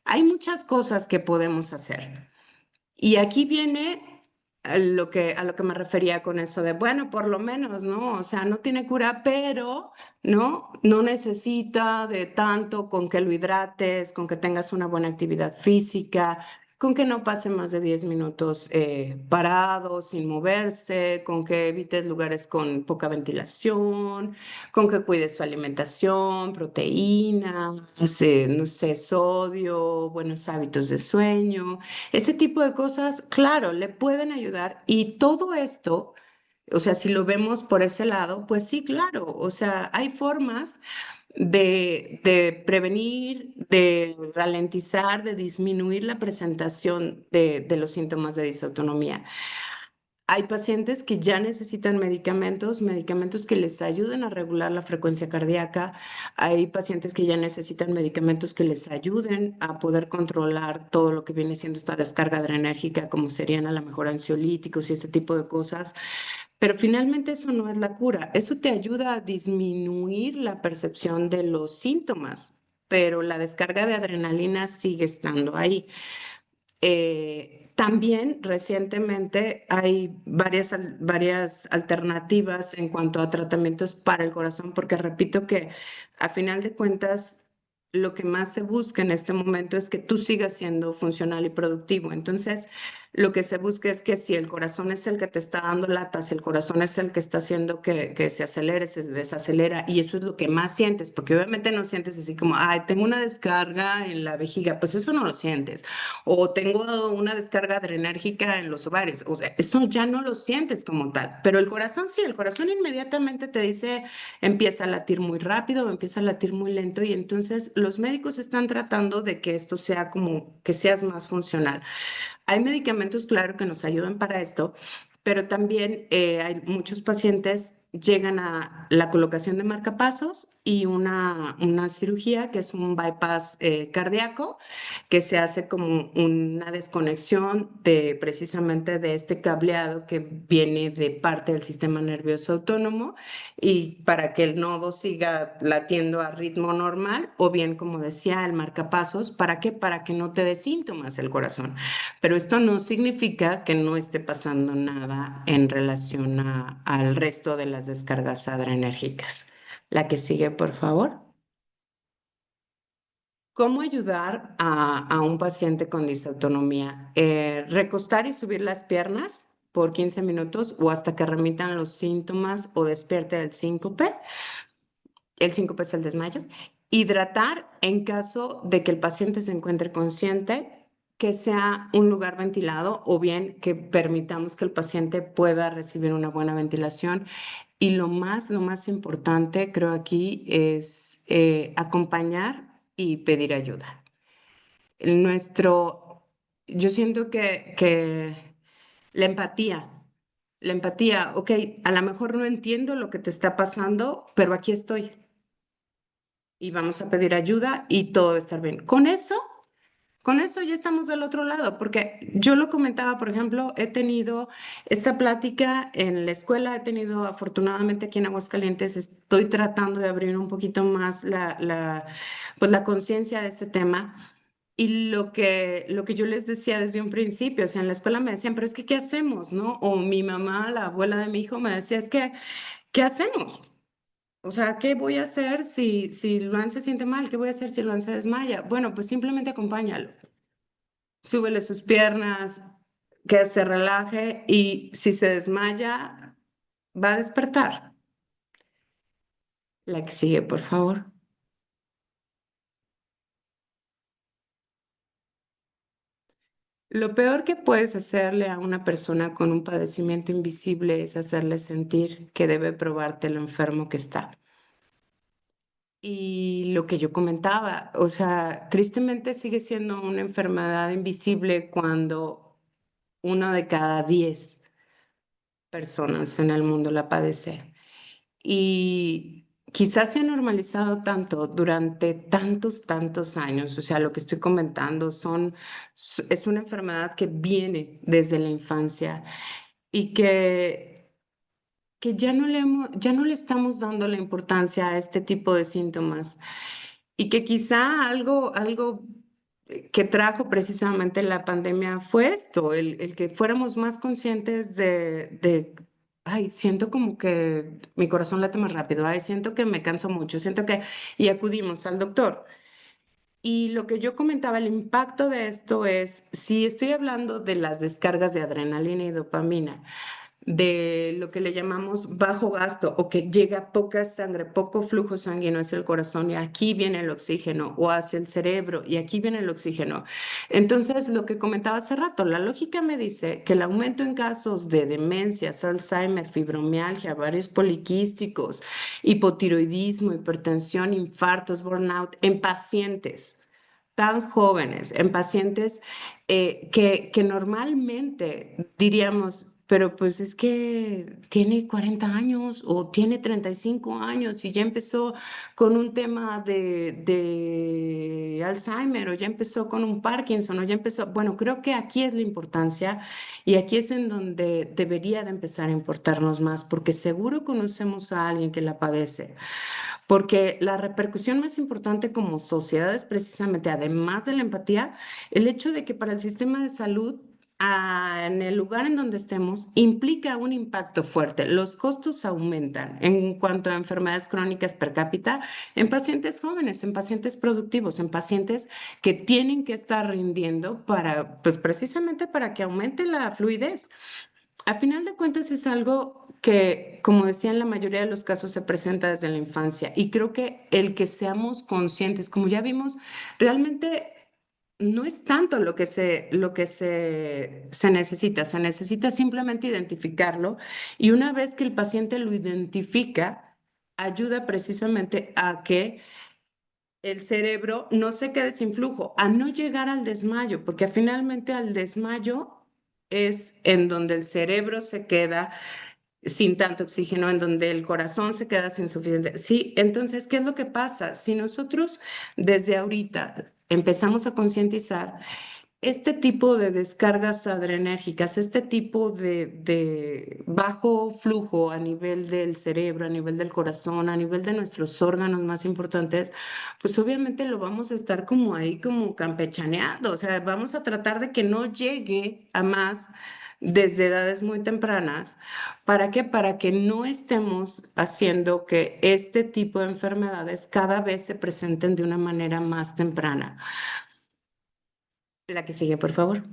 Hay muchas cosas que podemos hacer. Y aquí viene a lo que me refería con eso de, bueno, por lo menos, ¿no? O sea, no tiene cura, pero, ¿no? No necesita de tanto con que lo hidrates, con que tengas una buena actividad física, con que no pase más de 10 minutos parado, sin moverse, con que evites lugares con poca ventilación, con que cuides su alimentación, proteínas, no sé, sodio, buenos hábitos de sueño. Ese tipo de cosas, claro, le pueden ayudar y todo esto, o sea, si lo vemos por ese lado, pues sí, claro, o sea, hay formas de prevenir, de ralentizar, de disminuir la presentación de los síntomas de disautonomía. Hay pacientes que ya necesitan medicamentos, medicamentos que les ayuden a regular la frecuencia cardíaca. Hay pacientes que ya necesitan medicamentos que les ayuden a poder controlar todo lo que viene siendo esta descarga adrenérgica, como serían a lo mejor ansiolíticos y ese tipo de cosas. Pero finalmente eso no es la cura. Eso te ayuda a disminuir la percepción de los síntomas, pero la descarga de adrenalina sigue estando ahí. También recientemente hay varias alternativas en cuanto a tratamientos para el corazón, porque repito que a final de cuentas lo que más se busca en este momento es que tú sigas siendo funcional y productivo. Entonces, lo que se busca es que si el corazón es el que te está dando lata, si el corazón es el que está haciendo que se acelere, se desacelera, y eso es lo que más sientes, porque obviamente no sientes así como, ay, tengo una descarga en la vejiga, pues eso no lo sientes o tengo una descarga adrenérgica en los ovarios. O sea, eso ya no lo sientes como tal, pero el corazón sí, el corazón inmediatamente te dice, empieza a latir muy rápido, empieza a latir muy lento y entonces los médicos están tratando de que esto sea como que seas más funcional. Hay medicamentos, claro, que nos ayudan para esto, pero también hay muchos pacientes llegan a la colocación de marcapasos y una cirugía que es un bypass cardíaco, que se hace como una desconexión de precisamente de este cableado que viene de parte del sistema nervioso autónomo y para que el nodo siga latiendo a ritmo normal o bien, como decía, el marcapasos, ¿para qué? Para que no te dé síntomas el corazón. Pero esto no significa que no esté pasando nada en relación al resto de las descargas adrenérgicas. La que sigue, por favor. ¿Cómo ayudar a un paciente con disautonomía? Recostar y subir las piernas por 15 minutos o hasta que remitan los síntomas o despierte el síncope. El síncope es el desmayo. Hidratar en caso de que el paciente se encuentre consciente, que sea un lugar ventilado o bien que permitamos que el paciente pueda recibir una buena ventilación. Y lo más importante, creo aquí, es acompañar y pedir ayuda. Nuestro, yo siento que la empatía, ok, a lo mejor no entiendo lo que te está pasando, pero aquí estoy y vamos a pedir ayuda y todo va a estar bien. Con eso ya estamos del otro lado, porque yo lo comentaba, por ejemplo, he tenido esta plática en la escuela, he tenido afortunadamente aquí en Aguascalientes, estoy tratando de abrir un poquito más pues la conciencia de este tema. Y lo que yo les decía desde un principio, o sea, en la escuela me decían, pero es que, ¿qué hacemos, no? O mi mamá, la abuela de mi hijo, me decía, es que, ¿qué hacemos? O sea, ¿qué voy a hacer si Luan se siente mal? ¿Qué voy a hacer si Luan se desmaya? Bueno, pues simplemente acompáñalo. Súbele sus piernas, que se relaje y si se desmaya, va a despertar. La que sigue, por favor. Lo peor que puedes hacerle a una persona con un padecimiento invisible es hacerle sentir que debe probarte lo enfermo que está. Y lo que yo comentaba, o sea, tristemente sigue siendo una enfermedad invisible cuando 1 de cada 10 personas en el mundo la padece. Y quizás se ha normalizado tanto durante tantos, tantos años. O sea, lo que estoy comentando es una enfermedad que viene desde la infancia y que ya no le estamos dando la importancia a este tipo de síntomas y que quizá algo que trajo precisamente la pandemia fue esto, el que fuéramos más conscientes ay, siento como que mi corazón late más rápido, ay, siento que me canso mucho, y acudimos al doctor. Y lo que yo comentaba, el impacto de esto es, si estoy hablando de las descargas de adrenalina y dopamina, de lo que le llamamos bajo gasto o que llega poca sangre, poco flujo sanguíneo hacia el corazón y aquí viene el oxígeno o hacia el cerebro y aquí viene el oxígeno. Entonces, lo que comentaba hace rato, la lógica me dice que el aumento en casos de demencias, Alzheimer, fibromialgia, varios poliquísticos, hipotiroidismo, hipertensión, infartos, burnout en pacientes tan jóvenes, en pacientes que normalmente diríamos, pero pues es que tiene 40 años o tiene 35 años y ya empezó con un tema de Alzheimer o ya empezó con un Parkinson o ya empezó, bueno, creo que aquí es la importancia y aquí es en donde debería de empezar a importarnos más porque seguro conocemos a alguien que la padece. Porque la repercusión más importante como sociedad es precisamente, además de la empatía, el hecho de que para el sistema de salud, en el lugar en donde estemos, implica un impacto fuerte. Los costos aumentan en cuanto a enfermedades crónicas per cápita en pacientes jóvenes, en pacientes productivos, en pacientes que tienen que estar rindiendo para, pues precisamente para que aumente la fluidez. A final de cuentas es algo que, como decía, en la mayoría de los casos se presenta desde la infancia y creo que el que seamos conscientes, como ya vimos, realmente no es tanto se necesita simplemente identificarlo y una vez que el paciente lo identifica, ayuda precisamente a que el cerebro no se quede sin flujo, a no llegar al desmayo, porque finalmente al desmayo es en donde el cerebro se queda sin tanto oxígeno, en donde el corazón se queda sin suficiente. Sí, entonces, ¿qué es lo que pasa? Si nosotros desde ahorita empezamos a concientizar este tipo de descargas adrenérgicas, este tipo de bajo flujo a nivel del cerebro, a nivel del corazón, a nivel de nuestros órganos más importantes, pues obviamente lo vamos a estar como ahí, como campechaneando, o sea, vamos a tratar de que no llegue a más desde edades muy tempranas. ¿Para qué? Para que no estemos haciendo que este tipo de enfermedades cada vez se presenten de una manera más temprana. La que sigue, por favor.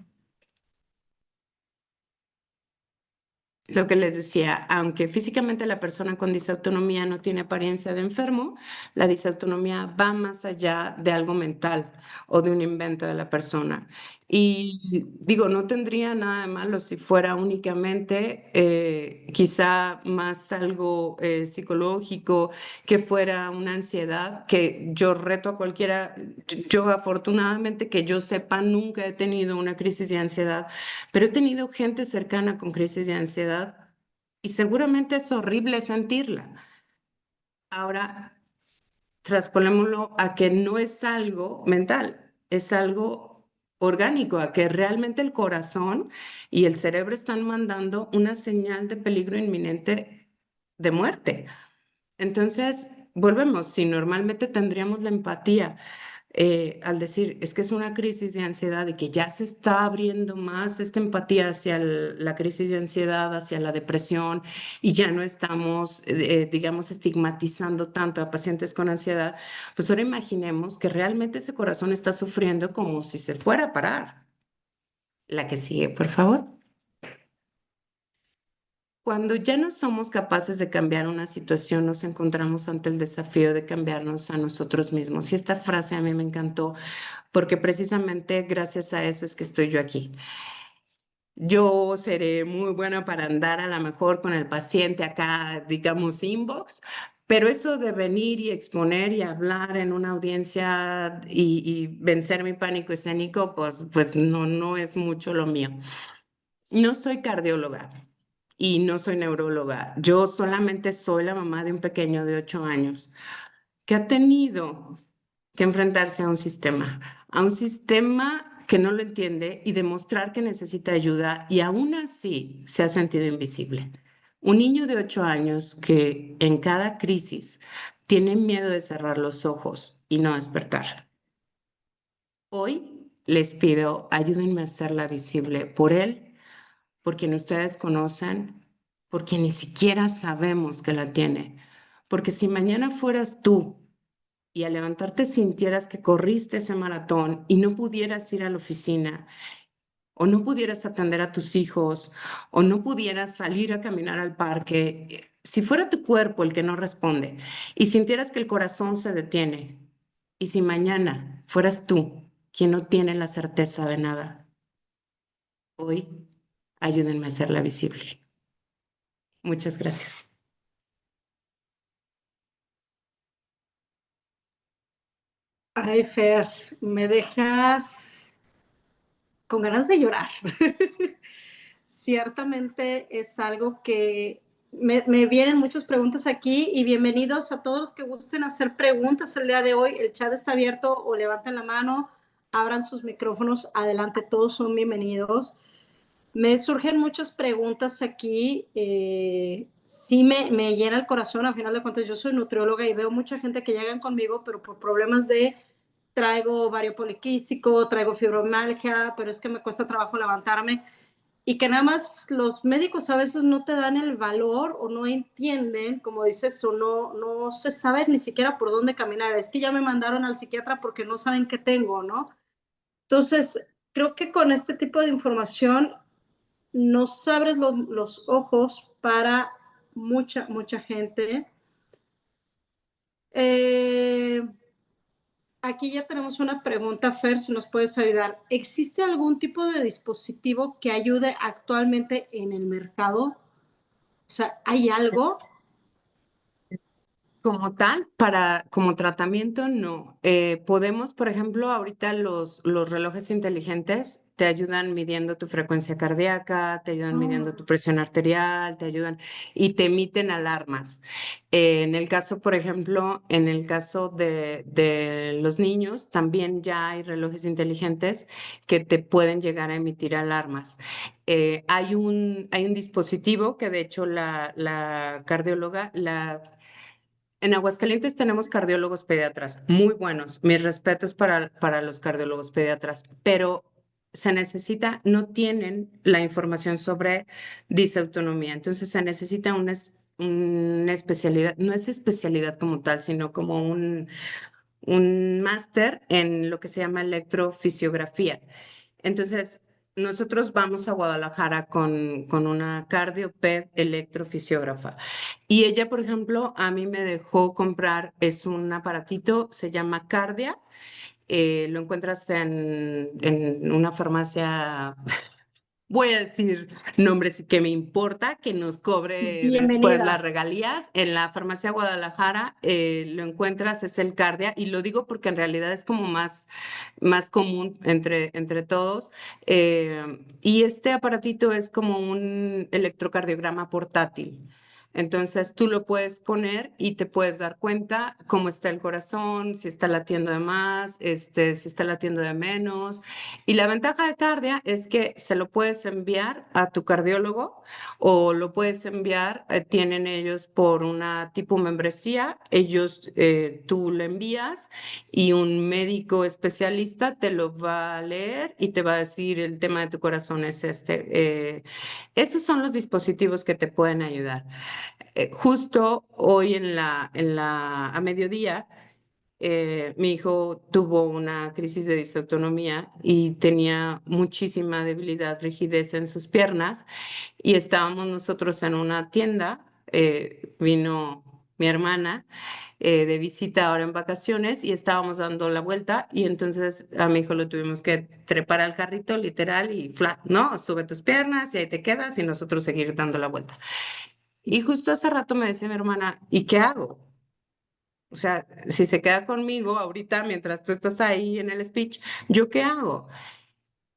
Lo que les decía, aunque físicamente la persona con disautonomía no tiene apariencia de enfermo, la disautonomía va más allá de algo mental o de un invento de la persona. Y digo, no tendría nada de malo si fuera únicamente quizá más algo psicológico, que fuera una ansiedad, que yo reto a cualquiera, yo afortunadamente que yo sepa, nunca he tenido una crisis de ansiedad, pero he tenido gente cercana con crisis de ansiedad y seguramente es horrible sentirla. Ahora, trasponémoslo a que no es algo mental, es algo orgánico, a que realmente el corazón y el cerebro están mandando una señal de peligro inminente de muerte. Entonces, volvemos, si normalmente tendríamos la empatía al decir, es que es una crisis de ansiedad y que ya se está abriendo más esta empatía hacia la crisis de ansiedad, hacia la depresión, y ya no estamos, digamos, estigmatizando tanto a pacientes con ansiedad, pues ahora imaginemos que realmente ese corazón está sufriendo como si se fuera a parar. La que sigue, por favor. Cuando ya no somos capaces de cambiar una situación, nos encontramos ante el desafío de cambiarnos a nosotros mismos. Y esta frase a mí me encantó porque precisamente gracias a eso es que estoy yo aquí. Yo seré muy buena para andar a lo mejor con el paciente acá, digamos, inbox, pero eso de venir y exponer y hablar en una audiencia y vencer mi pánico escénico, pues no, no es mucho lo mío. No soy cardióloga y no soy neuróloga. Yo solamente soy la mamá de un pequeño de 8 años que ha tenido que enfrentarse a un sistema que no lo entiende y demostrar que necesita ayuda y aún así se ha sentido invisible. Un niño de 8 años que en cada crisis tiene miedo de cerrar los ojos y no despertar. Hoy les pido, ayúdenme a hacerla visible por él, por quien ustedes conocen, por quien ni siquiera sabemos que la tiene. Porque si mañana fueras tú y al levantarte sintieras que corriste ese maratón y no pudieras ir a la oficina, o no pudieras atender a tus hijos, o no pudieras salir a caminar al parque, si fuera tu cuerpo el que no responde y sintieras que el corazón se detiene, y si mañana fueras tú quien no tiene la certeza de nada, hoy ayúdenme a hacerla visible. Muchas gracias. Ay, Fer, me dejas con ganas de llorar. Ciertamente es algo que me vienen muchas preguntas aquí y bienvenidos a todos los que gusten hacer preguntas el día de hoy. El chat está abierto o levanten la mano, abran sus micrófonos, adelante, todos son bienvenidos. Me surgen muchas preguntas aquí. Sí me llena el corazón. A final de cuentas, yo soy nutrióloga y veo mucha gente que llegan conmigo, pero por problemas de traigo ovario poliquístico, traigo fibromialgia, pero es que me cuesta trabajo levantarme. Y que nada más los médicos a veces no te dan el valor o no entienden, como dices, o no se sabe ni siquiera por dónde caminar. Es que ya me mandaron al psiquiatra porque no saben qué tengo, ¿no? Entonces, creo que con este tipo de información nos abres los ojos para mucha gente. Eh, Aquí ya tenemos una pregunta, Fer, si nos puedes ayudar. ¿Existe algún tipo de dispositivo que ayude actualmente en el mercado? O sea, ¿hay algo? Como tal, como tratamiento, no. Podemos, por ejemplo, ahorita los relojes inteligentes te ayudan midiendo tu frecuencia cardíaca, te ayudan midiendo tu presión arterial, te ayudan y te emiten alarmas. En el caso, por ejemplo, en el caso de los niños, también ya hay relojes inteligentes que te pueden llegar a emitir alarmas. Hay un dispositivo que de hecho la cardióloga, en Aguascalientes tenemos cardiólogos pediatras muy buenos. Mis respetos para los cardiólogos pediatras, pero se necesita, no tienen la información sobre disautonomía. Entonces se necesita una especialidad, no es especialidad como tal, sino como un máster en lo que se llama electrofisiografía. Entonces, nosotros vamos a Guadalajara con una cardioped electrofisiógrafa. Y ella, por ejemplo, a mí me dejó comprar, es un aparatito, se llama Cardia. Lo encuentras en una farmacia. Voy a decir nombres que me importa, que nos cobre después las Bienvenida. regalías. En la farmacia Guadalajara lo encuentras, es el Cardia, y lo digo porque en realidad es como más común entre todos. Y este aparatito es como un electrocardiograma portátil. Entonces tú lo puedes poner y te puedes dar cuenta cómo está el corazón, si está latiendo de más, si está latiendo de menos. Y la ventaja de Cardia es que se lo puedes enviar a tu cardiólogo o lo puedes enviar, tienen ellos por una tipo membresía, tú le envías y un médico especialista te lo va a leer y te va a decir el tema de tu corazón es este. Esos son los dispositivos que te pueden ayudar. Justo hoy a mediodía, mi hijo tuvo una crisis de disautonomía y tenía muchísima debilidad, rigidez en sus piernas y estábamos nosotros en una tienda, vino mi hermana de visita ahora en vacaciones y estábamos dando la vuelta y entonces a mi hijo lo tuvimos que trepar al carrito literal y flat, ¿no? Sube tus piernas y ahí te quedas y nosotros seguir dando la vuelta. Y justo hace rato me decía mi hermana, ¿y qué hago? O sea, si se queda conmigo ahorita mientras tú estás ahí en el speech, ¿yo qué hago?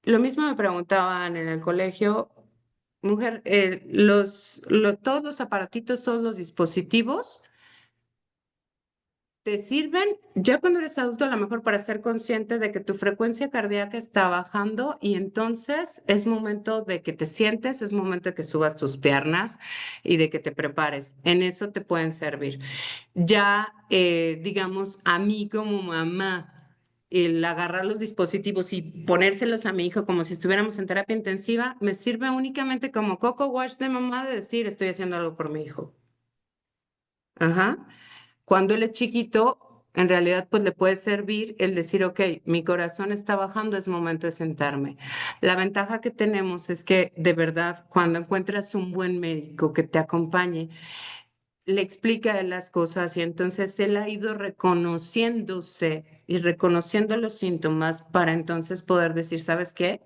Lo mismo me preguntaban en el colegio, mujer, todos los aparatitos, todos los dispositivos te sirven ya cuando eres adulto a lo mejor para ser consciente de que tu frecuencia cardíaca está bajando y entonces es momento de que te sientes, es momento de que subas tus piernas y de que te prepares. En eso te pueden servir. Ya, digamos, a mí como mamá, el agarrar los dispositivos y ponérselos a mi hijo como si estuviéramos en terapia intensiva, me sirve únicamente como coco wash de mamá de decir, estoy haciendo algo por mi hijo. Ajá. Cuando él es chiquito, en realidad pues le puede servir el decir, ok, mi corazón está bajando, es momento de sentarme. La ventaja que tenemos es que de verdad, cuando encuentras un buen médico que te acompañe, le explica a él las cosas y entonces él ha ido reconociéndose y reconociendo los síntomas para entonces poder decir, ¿sabes qué?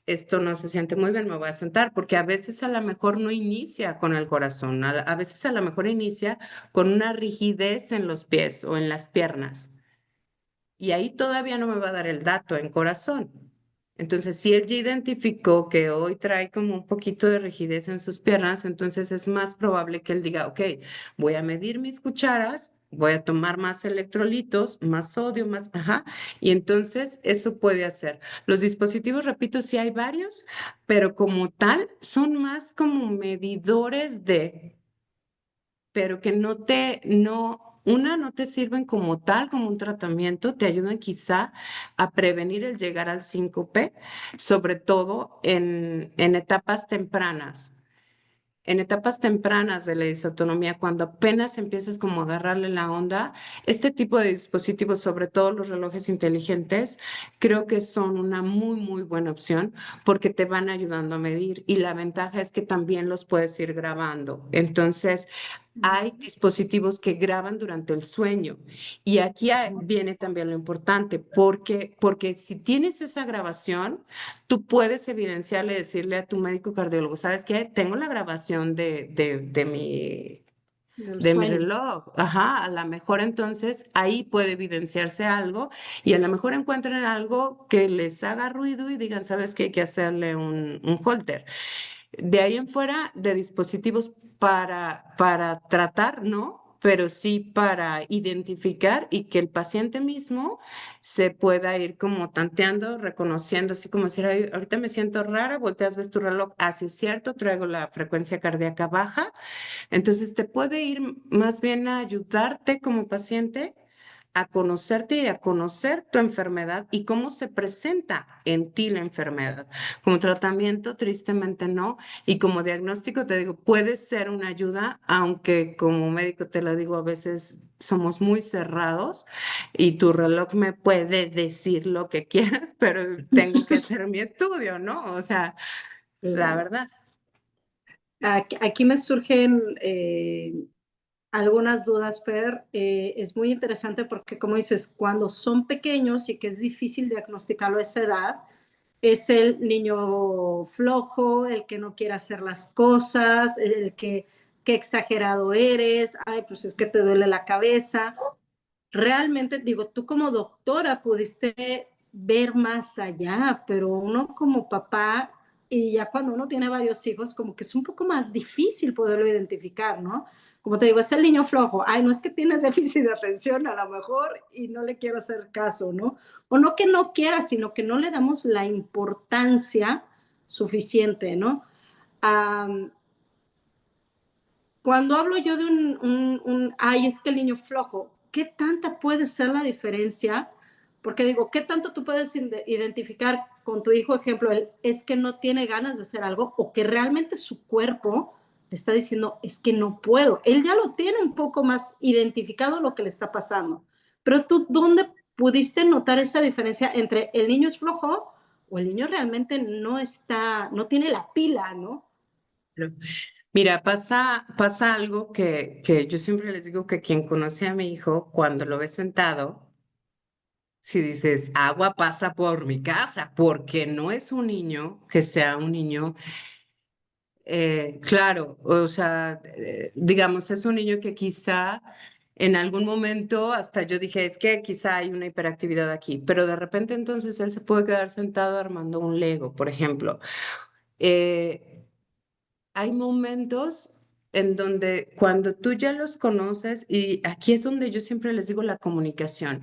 Esto no se siente muy bien, me voy a sentar, porque a veces a lo mejor no inicia con el corazón, a veces a lo mejor inicia con una rigidez en los pies o en las piernas. Y ahí todavía no me va a dar el dato en corazón. Entonces, si él ya identificó que hoy trae como un poquito de rigidez en sus piernas, entonces es más probable que él diga, ok, voy a medir mis cucharas, voy a tomar más electrolitos, más sodio, más, ajá, y entonces eso puede hacer. Los dispositivos, repito, sí hay varios, pero como tal, son más como medidores pero que no te sirven como tal, como un tratamiento, te ayudan quizá a prevenir el llegar al síncope, sobre todo en etapas tempranas. En etapas tempranas de la disautonomía, cuando apenas empiezas como a agarrarle la onda, este tipo de dispositivos, sobre todo los relojes inteligentes, creo que son una muy, muy buena opción porque te van ayudando a medir y la ventaja es que también los puedes ir grabando. Entonces, hay dispositivos que graban durante el sueño y aquí viene también lo importante porque si tienes esa grabación, tú puedes evidenciarle, decirle a tu médico cardiólogo, ¿sabes qué? Tengo la grabación de mi del de mi sueño. reloj. Ajá, a lo mejor entonces ahí puede evidenciarse algo y a lo mejor encuentren algo que les haga ruido y digan, ¿sabes qué? Hay que hacerle un holter. De ahí en fuera, de dispositivos para tratar, ¿no? Pero sí para identificar y que el paciente mismo se pueda ir como tanteando, reconociendo, así como decir, "Ay, ahorita me siento rara, volteas, ves tu reloj, así es cierto, traigo la frecuencia cardíaca baja, entonces te puede ir más bien a ayudarte como paciente a conocerte y a conocer tu enfermedad y cómo se presenta en ti la enfermedad. Como tratamiento, tristemente no. Y como diagnóstico, te digo, puede ser una ayuda, aunque como médico te lo digo, a veces somos muy cerrados y tu reloj me puede decir lo que quieras, pero tengo que hacer mi estudio, ¿no? O sea, la Claro. verdad. Aquí me surgen algunas dudas, Fer. Es muy interesante porque, como dices, cuando son pequeños y que es difícil diagnosticarlo a esa edad, es el niño flojo, el que no quiere hacer las cosas, el que qué exagerado eres, ay, pues es que te duele la cabeza. Realmente, digo, tú como doctora pudiste ver más allá, pero uno como papá, y ya cuando uno tiene varios hijos, como que es un poco más difícil poderlo identificar, ¿no? Como te digo, es el niño flojo. Ay, no es que tiene déficit de atención a lo mejor y no le quiero hacer caso, ¿no? O no que no quiera, sino que no le damos la importancia suficiente, ¿no? Um, Cuando hablo yo de ay, es que el niño flojo, ¿qué tanta puede ser la diferencia? Porque digo, ¿qué tanto tú puedes identificar con tu hijo, ejemplo, él es que no tiene ganas de hacer algo o que realmente su cuerpo le está diciendo, es que no puedo? Él ya lo tiene un poco más identificado lo que le está pasando. Pero tú, ¿dónde pudiste notar esa diferencia entre el niño es flojo o el niño realmente no está, no tiene la pila, ¿no? Mira, pasa algo que yo siempre les digo que quien conoce a mi hijo, cuando lo ve sentado, si dices, agua pasa por mi casa, porque no es un niño que sea un niño, claro, o sea, digamos, es un niño que quizá en algún momento hasta yo dije, es que quizá hay una hiperactividad aquí, pero de repente entonces él se puede quedar sentado armando un Lego, por ejemplo. Eh, Hay momentos en donde cuando tú ya los conoces, y aquí es donde yo siempre les digo la comunicación.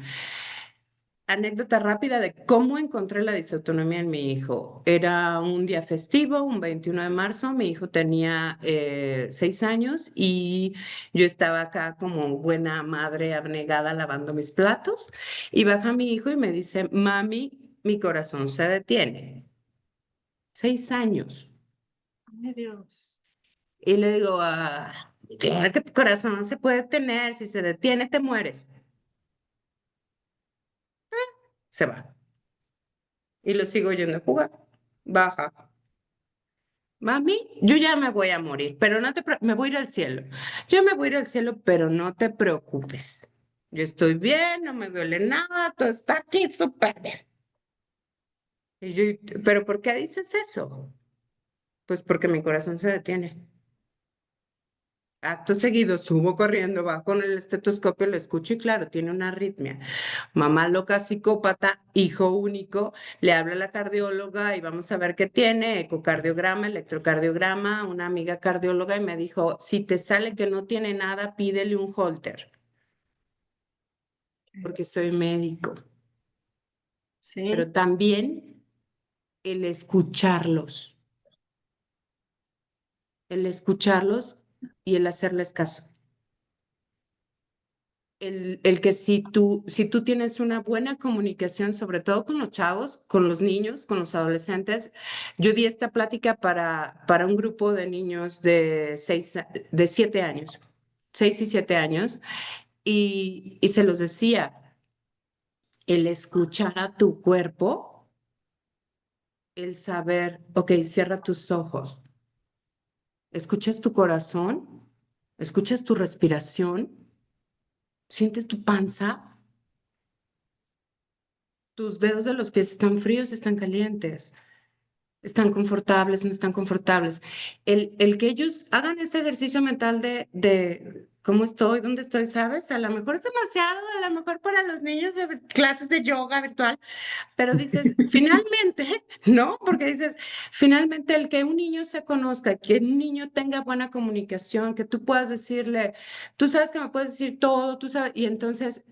Anécdota rápida de cómo encontré la disautonomía en mi hijo. Era un día festivo, un 21 de marzo, mi hijo tenía 6 años y yo estaba acá como buena madre abnegada lavando mis platos y baja mi hijo y me dice, mami, mi corazón se detiene. 6 años. Ay, Dios. Y le digo, claro que tu corazón no se puede detener, si se detiene te mueres. Se va. Y lo sigo yendo a jugar. Baja. Mami, yo ya me voy a morir, pero no me voy a ir al cielo. Yo me voy a ir al cielo, pero no te preocupes. Yo estoy bien, no me duele nada, todo está aquí súper bien. Y yo, ¿pero por qué dices eso? Pues porque mi corazón se detiene. Acto seguido subo corriendo, bajo con el estetoscopio, lo escucho y claro, tiene una arritmia. Mamá loca, psicópata, hijo único, le habla a la cardióloga y vamos a ver qué tiene, ecocardiograma, electrocardiograma, una amiga cardióloga y me dijo, si te sale que no tiene nada, pídele un holter, porque soy médico. Pero Sí. también el escucharlos y el hacerles caso. El que si tú tienes una buena comunicación, sobre todo con los chavos, con los niños, con los adolescentes, yo di esta plática para un grupo de niños de 7 años, 6 y 7 años, y se los decía, el escuchar a tu cuerpo, el saber, ok, cierra tus ojos, escuchas tu corazón, escuchas tu respiración, sientes tu panza. Tus dedos de los pies están fríos, están calientes, están confortables, no están confortables. El que ellos hagan ese ejercicio mental de ¿cómo estoy? ¿Dónde estoy? ¿Sabes? A lo mejor es demasiado, a lo mejor para los niños de clases de yoga virtual, pero dices, finalmente, ¿no? Porque dices, finalmente el que un niño se conozca, que un niño tenga buena comunicación, que tú puedas decirle, tú sabes que me puedes decir todo, tú sabes, y entonces,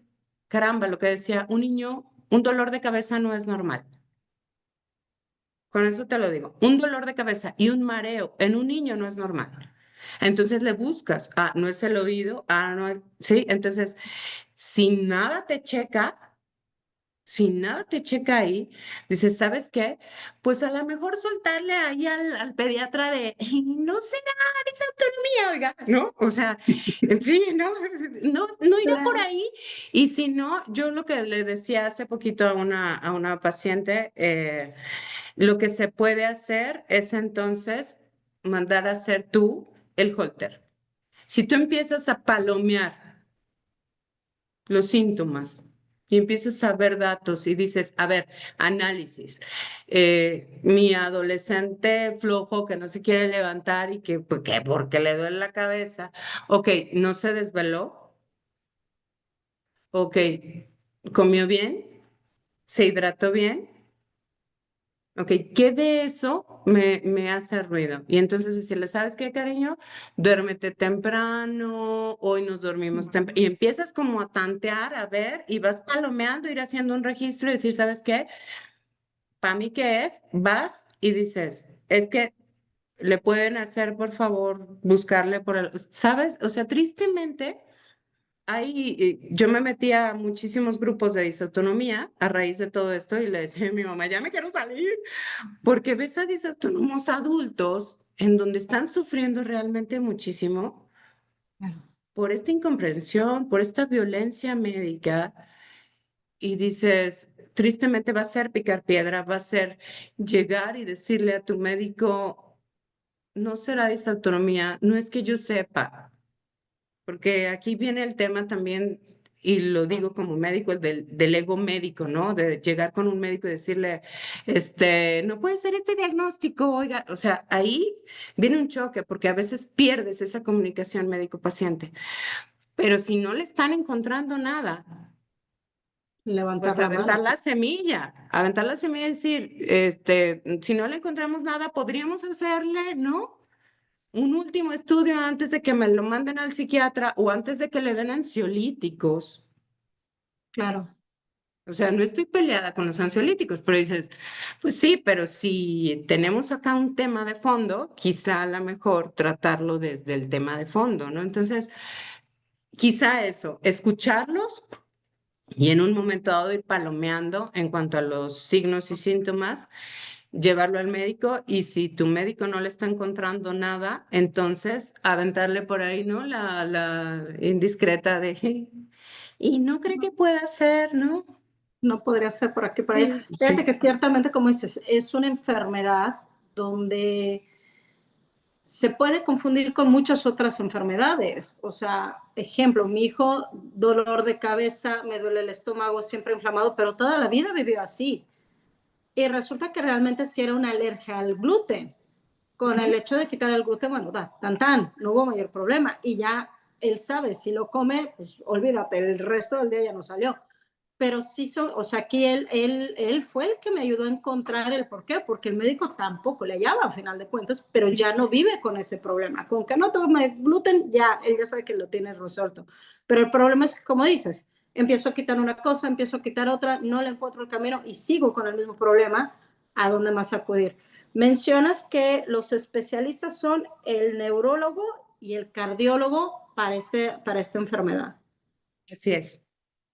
caramba, lo que decía, un niño, un dolor de cabeza no es normal. Con eso te lo digo. Un dolor de cabeza y un mareo en un niño no es normal. Entonces le buscas, ah, no es el oído, ah, no es, sí. Entonces, si nada te checa, si nada te checa ahí, dices, ¿sabes qué? Pues a lo mejor soltarle ahí al pediatra de, "Ey, no sé nada de esa autonomía, oiga, ¿no? O sea, sí, no, no irá por Claro, ahí. Y si no, yo lo que le decía hace poquito a una paciente, lo que se puede hacer es entonces mandar a hacer tú el holter. Si tú empiezas a palomear los síntomas y empiezas a ver datos y dices, a ver, análisis, mi adolescente flojo que no se quiere levantar y que, pues, que porque le duele la cabeza, ok, no se desveló, ok, comió bien, se hidrató bien. Ok, ¿qué de eso me hace ruido? Y entonces decirle, ¿sabes qué, cariño? Duérmete temprano, hoy nos dormimos temprano. Y empiezas como a tantear, a ver, y vas palomeando, ir haciendo un registro y decir, ¿sabes qué? ¿Para mí qué es? Vas y dices, es que le pueden hacer, por favor, buscarle por el, ¿sabes? O sea, tristemente, ahí yo me metí a muchísimos grupos de disautonomía a raíz de todo esto y le decía a mi mamá, ya me quiero salir. Porque ves a disautónomos adultos en donde están sufriendo realmente muchísimo claro. por esta incomprensión, por esta violencia médica, y dices, tristemente va a ser picar piedra, va a ser llegar y decirle a tu médico, no será disautonomía, no es que yo sepa. Porque aquí viene el tema también, y lo digo como médico, el del ego médico, ¿no? De llegar con un médico y decirle, no puede ser este diagnóstico, oiga, o sea, ahí viene un choque porque a veces pierdes esa comunicación médico-paciente, pero si no le están encontrando nada, Levantar pues la mano. aventar la semilla y decir, si no le encontramos nada, podríamos hacerle, ¿no? Un último estudio antes de que me lo manden al psiquiatra o antes de que le den ansiolíticos. Claro, O sea, no estoy peleada con los ansiolíticos, pero dices, pues sí, pero si tenemos acá un tema de fondo, quizá a lo mejor tratarlo desde el tema de fondo, ¿no? Entonces, quizá eso, escucharlos y en un momento dado ir palomeando en cuanto a los signos y síntomas, llevarlo al médico y si tu médico no le está encontrando nada, entonces aventarle por ahí, ¿no? La indiscreta de, y no cree que pueda ser, ¿no? no podría ser por aquí, por allá. Sí, Fíjate sí, que ciertamente, como dices, es una enfermedad donde se puede confundir con muchas otras enfermedades. O sea, ejemplo, mi hijo, dolor de cabeza, me duele el estómago, siempre inflamado, pero toda la vida vivió así. Y resulta que realmente sí era una alergia al gluten. Con el hecho de quitar el gluten, bueno, tan tan, no hubo mayor problema. Y ya él sabe, si lo come, pues olvídate, el resto del día ya no salió. Pero sí, o sea, aquí él fue el que me ayudó a encontrar el por qué, porque el médico tampoco le hallaba a final de cuentas, pero ya no vive con ese problema. Con que no tome gluten, ya, él ya sabe que lo tiene resuelto. Pero el problema es, como dices, empiezo a quitar una cosa, empiezo a quitar otra, no le encuentro el camino y sigo con el mismo problema, ¿a dónde más acudir? Mencionas que los especialistas son el neurólogo y el cardiólogo para esta enfermedad. así es,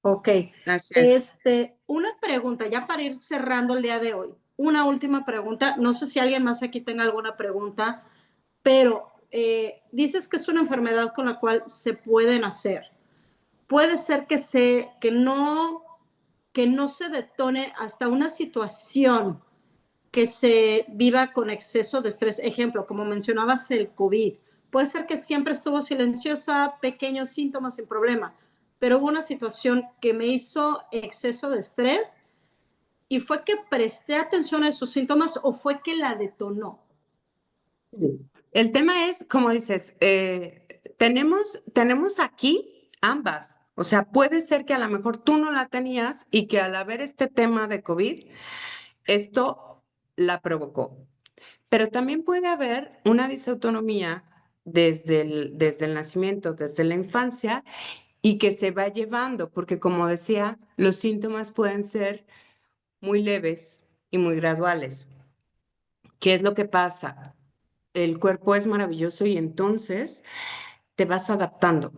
Ok. así es. Una pregunta, ya para ir cerrando el día de hoy. Una última pregunta. No sé si alguien más aquí tenga alguna pregunta, pero dices que es una enfermedad con la cual se pueden hacer. Puede ser que no se detone hasta una situación que se viva con exceso de estrés. Ejemplo, como mencionabas, el COVID. Puede ser que siempre estuvo silenciosa, pequeños síntomas sin problema, pero hubo una situación que me hizo exceso de estrés y fue que presté atención a esos síntomas o fue que la detonó. Sí. El tema es, como dices, tenemos aquí ambas. O sea, puede ser que a lo mejor tú no la tenías y que al haber este tema de COVID, esto la provocó. Pero también puede haber una disautonomía desde el nacimiento, desde la infancia, y que se va llevando, porque como decía, los síntomas pueden ser muy leves y muy graduales. ¿Qué es lo que pasa? El cuerpo es maravilloso y entonces te vas adaptando.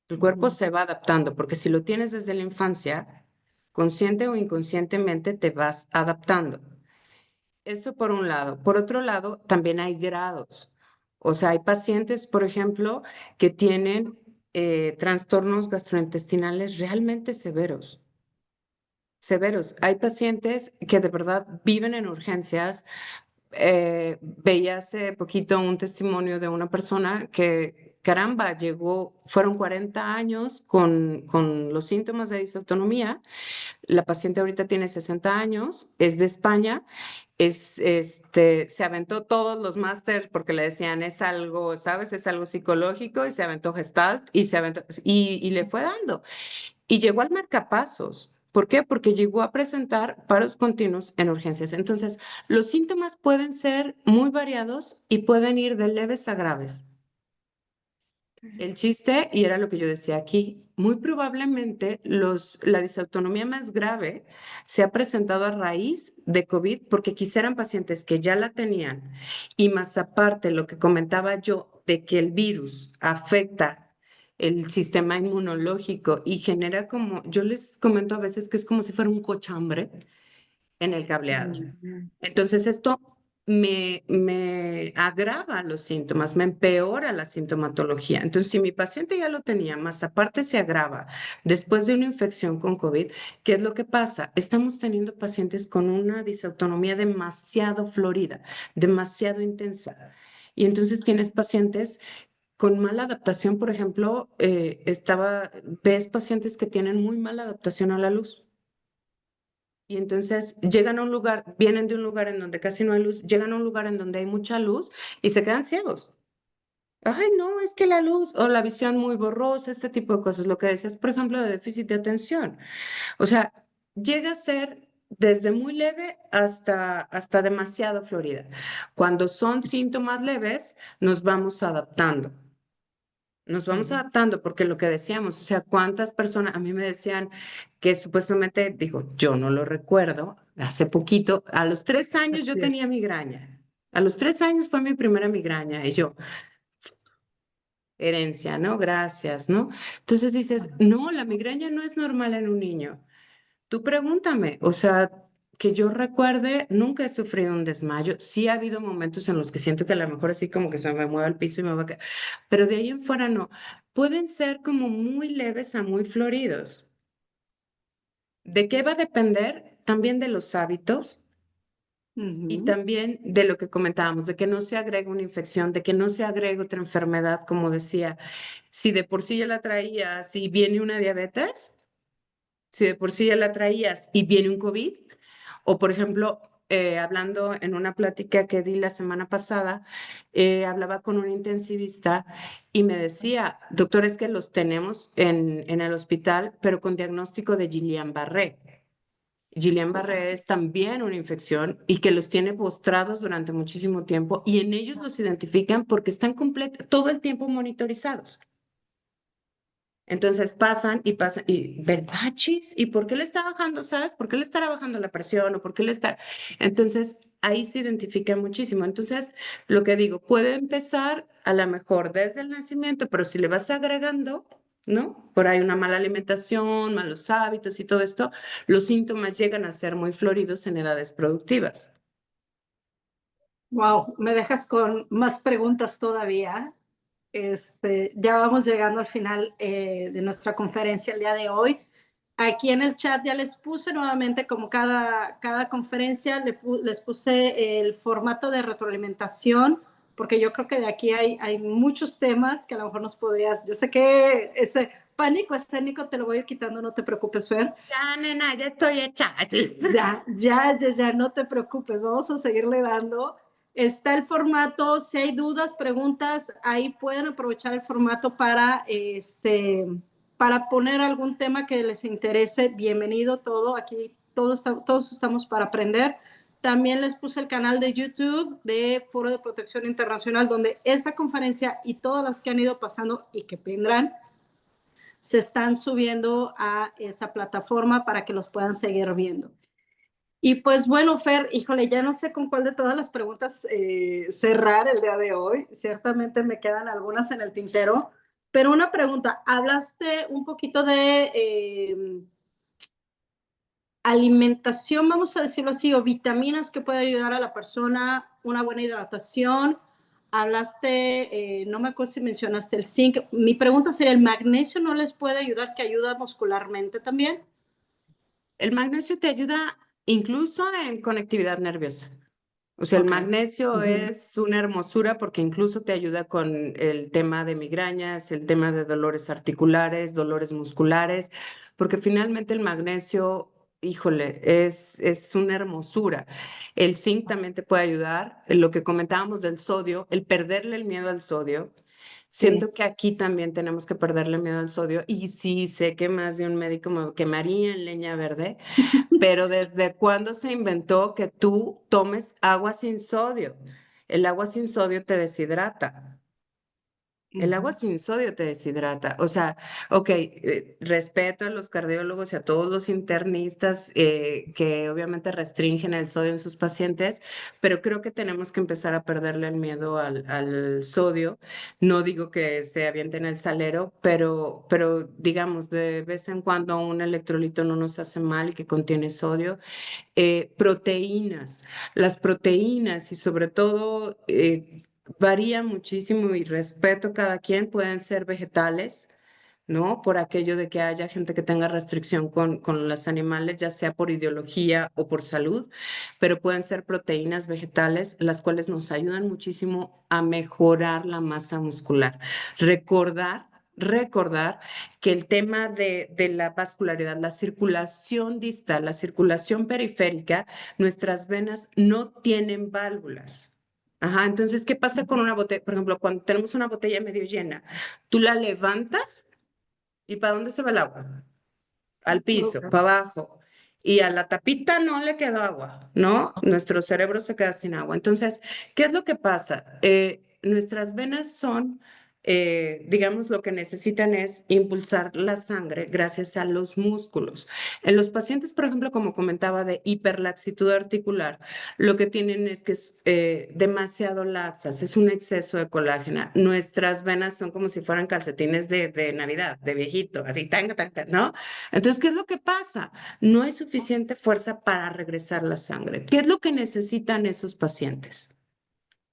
El cuerpo Ujú. se va adaptando, porque si lo tienes desde la infancia, consciente o inconscientemente te vas adaptando. Eso por un lado. Por otro lado, también hay grados. O sea, hay pacientes, por ejemplo, que tienen trastornos gastrointestinales realmente severos. Severos. Hay pacientes que de verdad viven en urgencias. Veía hace poquito un testimonio de una persona que, caramba, fueron 40 años con los síntomas de disautonomía. La paciente ahorita tiene 60 años, es de España, se aventó todos los máster porque le decían es algo, ¿sabes? Es algo psicológico y se aventó Gestalt y le fue dando. Y llegó al marcapasos. ¿Por qué? Porque llegó a presentar paros continuos en urgencias. Entonces, los síntomas pueden ser muy variados y pueden ir de leves a graves. El chiste, y era lo que yo decía aquí, muy probablemente la disautonomía más grave se ha presentado a raíz de COVID porque quizá eran pacientes que ya la tenían y más aparte lo que comentaba yo de que el virus afecta el sistema inmunológico y genera como, yo les comento a veces que es como si fuera un cochambre en el cableado. Ujú. Entonces esto me agrava los síntomas, me empeora la sintomatología. Entonces, si mi paciente ya lo tenía, más aparte se agrava después de una infección con COVID, ¿qué es lo que pasa? Estamos teniendo pacientes con una disautonomía demasiado florida, demasiado intensa. Y entonces tienes pacientes con mala adaptación, por ejemplo, ves pacientes que tienen muy mala adaptación a la luz. Y entonces llegan a un lugar, vienen de un lugar en donde casi no hay luz, llegan a un lugar en donde hay mucha luz y se quedan ciegos. Ay, no, es que la luz o la visión muy borrosa, este tipo de cosas, lo que decías, por ejemplo, de déficit de atención. O sea, llega a ser desde muy leve hasta demasiado florida. Cuando son síntomas leves, nos vamos adaptando. Nos vamos Ujú. adaptando porque lo que decíamos, o sea, cuántas personas, a mí me decían que supuestamente, digo, yo no lo recuerdo, hace poquito, a los 3 años yo Así es. tenía migraña. A los 3 años fue mi primera migraña y yo, herencia, ¿no? Gracias, ¿no? Entonces dices, no, la migraña no es normal en un niño. Tú pregúntame, o sea, que yo recuerde, nunca he sufrido un desmayo. Sí ha habido momentos en los que siento que a lo mejor así como que se me mueve el piso y me va a caer, pero de ahí en fuera no. Pueden ser como muy leves a muy floridos. ¿De qué va a depender? También de los hábitos y Ujú. también de lo que comentábamos, de que no se agregue una infección, de que no se agregue otra enfermedad, como decía, si de por sí ya la traías si viene una diabetes. Si de por sí ya la traías y viene un COVID, o por ejemplo, hablando en una plática que di la semana pasada, hablaba con un intensivista y me decía, doctor, es que los tenemos en el hospital, pero con diagnóstico de Guillain-Barré. Guillain-Barré es también una infección y que los tiene postrados durante muchísimo tiempo y en ellos los identifican porque están todo el tiempo monitorizados. Entonces pasan y ven, ah, chis, ¿y por qué le está bajando, sabes? ¿Por qué le estará bajando la presión o por qué le está? Entonces ahí se identifica muchísimo. Entonces, lo que digo, puede empezar a lo mejor desde el nacimiento, pero si le vas agregando, ¿no? Por ahí una mala alimentación, malos hábitos y todo esto, los síntomas llegan a ser muy floridos en edades productivas. Wow, me dejas con más preguntas todavía. Ya vamos llegando al final de nuestra conferencia el día de hoy. Aquí en el chat ya les puse nuevamente, como cada conferencia, les puse el formato de retroalimentación, porque yo creo que de aquí hay muchos temas que a lo mejor nos podrías, yo sé que ese pánico escénico te lo voy a ir quitando, no te preocupes, Fer. Ya, nena, ya estoy hecha. Ya, ya, ya, ya, no te preocupes, vamos a seguirle dando. Está el formato, si hay dudas, preguntas, ahí pueden aprovechar el formato para poner algún tema que les interese. Bienvenido todo, aquí todos estamos para aprender. También les puse el canal de YouTube de Foro de Protección Internacional, donde esta conferencia y todas las que han ido pasando y que vendrán se están subiendo a esa plataforma para que los puedan seguir viendo. Y pues bueno, Fer, híjole, ya no sé con cuál de todas las preguntas cerrar el día de hoy. Ciertamente me quedan algunas en el tintero, pero una pregunta, hablaste un poquito de alimentación, vamos a decirlo así, o vitaminas que puede ayudar a la persona, una buena hidratación. Hablaste, no me acuerdo si mencionaste el zinc. Mi pregunta sería, ¿el magnesio no les puede ayudar, que ayuda muscularmente también? El magnesio te ayuda incluso en conectividad nerviosa. O sea, el Ok. magnesio Ujú. es una hermosura porque incluso te ayuda con el tema de migrañas, el tema de dolores articulares, dolores musculares, porque finalmente el magnesio, híjole, es una hermosura. El zinc también te puede ayudar. Lo que comentábamos del sodio, el perderle el miedo al sodio. Sí. Siento que aquí también tenemos que perderle miedo al sodio y sí, sé que más de un médico me quemaría en leña verde, pero ¿desde cuándo se inventó que tú tomes agua sin sodio? El agua sin sodio te deshidrata. El agua Ujú. sin sodio te deshidrata. O sea, ok, respeto a los cardiólogos y a todos los internistas que obviamente restringen el sodio en sus pacientes, pero creo que tenemos que empezar a perderle el miedo al sodio. No digo que se avienten el salero, pero digamos, de vez en cuando un electrolito no nos hace mal y que contiene sodio. Proteínas. Las proteínas y sobre todo varía muchísimo y respeto cada quien, pueden ser vegetales, ¿no? Por aquello de que haya gente que tenga restricción con los animales, ya sea por ideología o por salud, pero pueden ser proteínas vegetales, las cuales nos ayudan muchísimo a mejorar la masa muscular. Recordar que el tema de la vascularidad, la circulación distal, la circulación periférica, nuestras venas no tienen válvulas. Ajá, entonces, ¿qué pasa con una botella? Por ejemplo, cuando tenemos una botella medio llena, tú la levantas y ¿para dónde se va el agua? Al piso, Ok. para abajo. Y a la tapita no le quedó agua, ¿no? Nuestro cerebro se queda sin agua. Entonces, ¿qué es lo que pasa? Nuestras venas son, digamos, lo que necesitan es impulsar la sangre gracias a los músculos. En los pacientes, por ejemplo, como comentaba, de hiperlaxitud articular, lo que tienen es que es demasiado laxas, es un exceso de colágeno. Nuestras venas son como si fueran calcetines de Navidad, de viejito, así, tanga, tanga, ¿no? Entonces, ¿qué es lo que pasa? No hay suficiente fuerza para regresar la sangre. ¿Qué es lo que necesitan esos pacientes?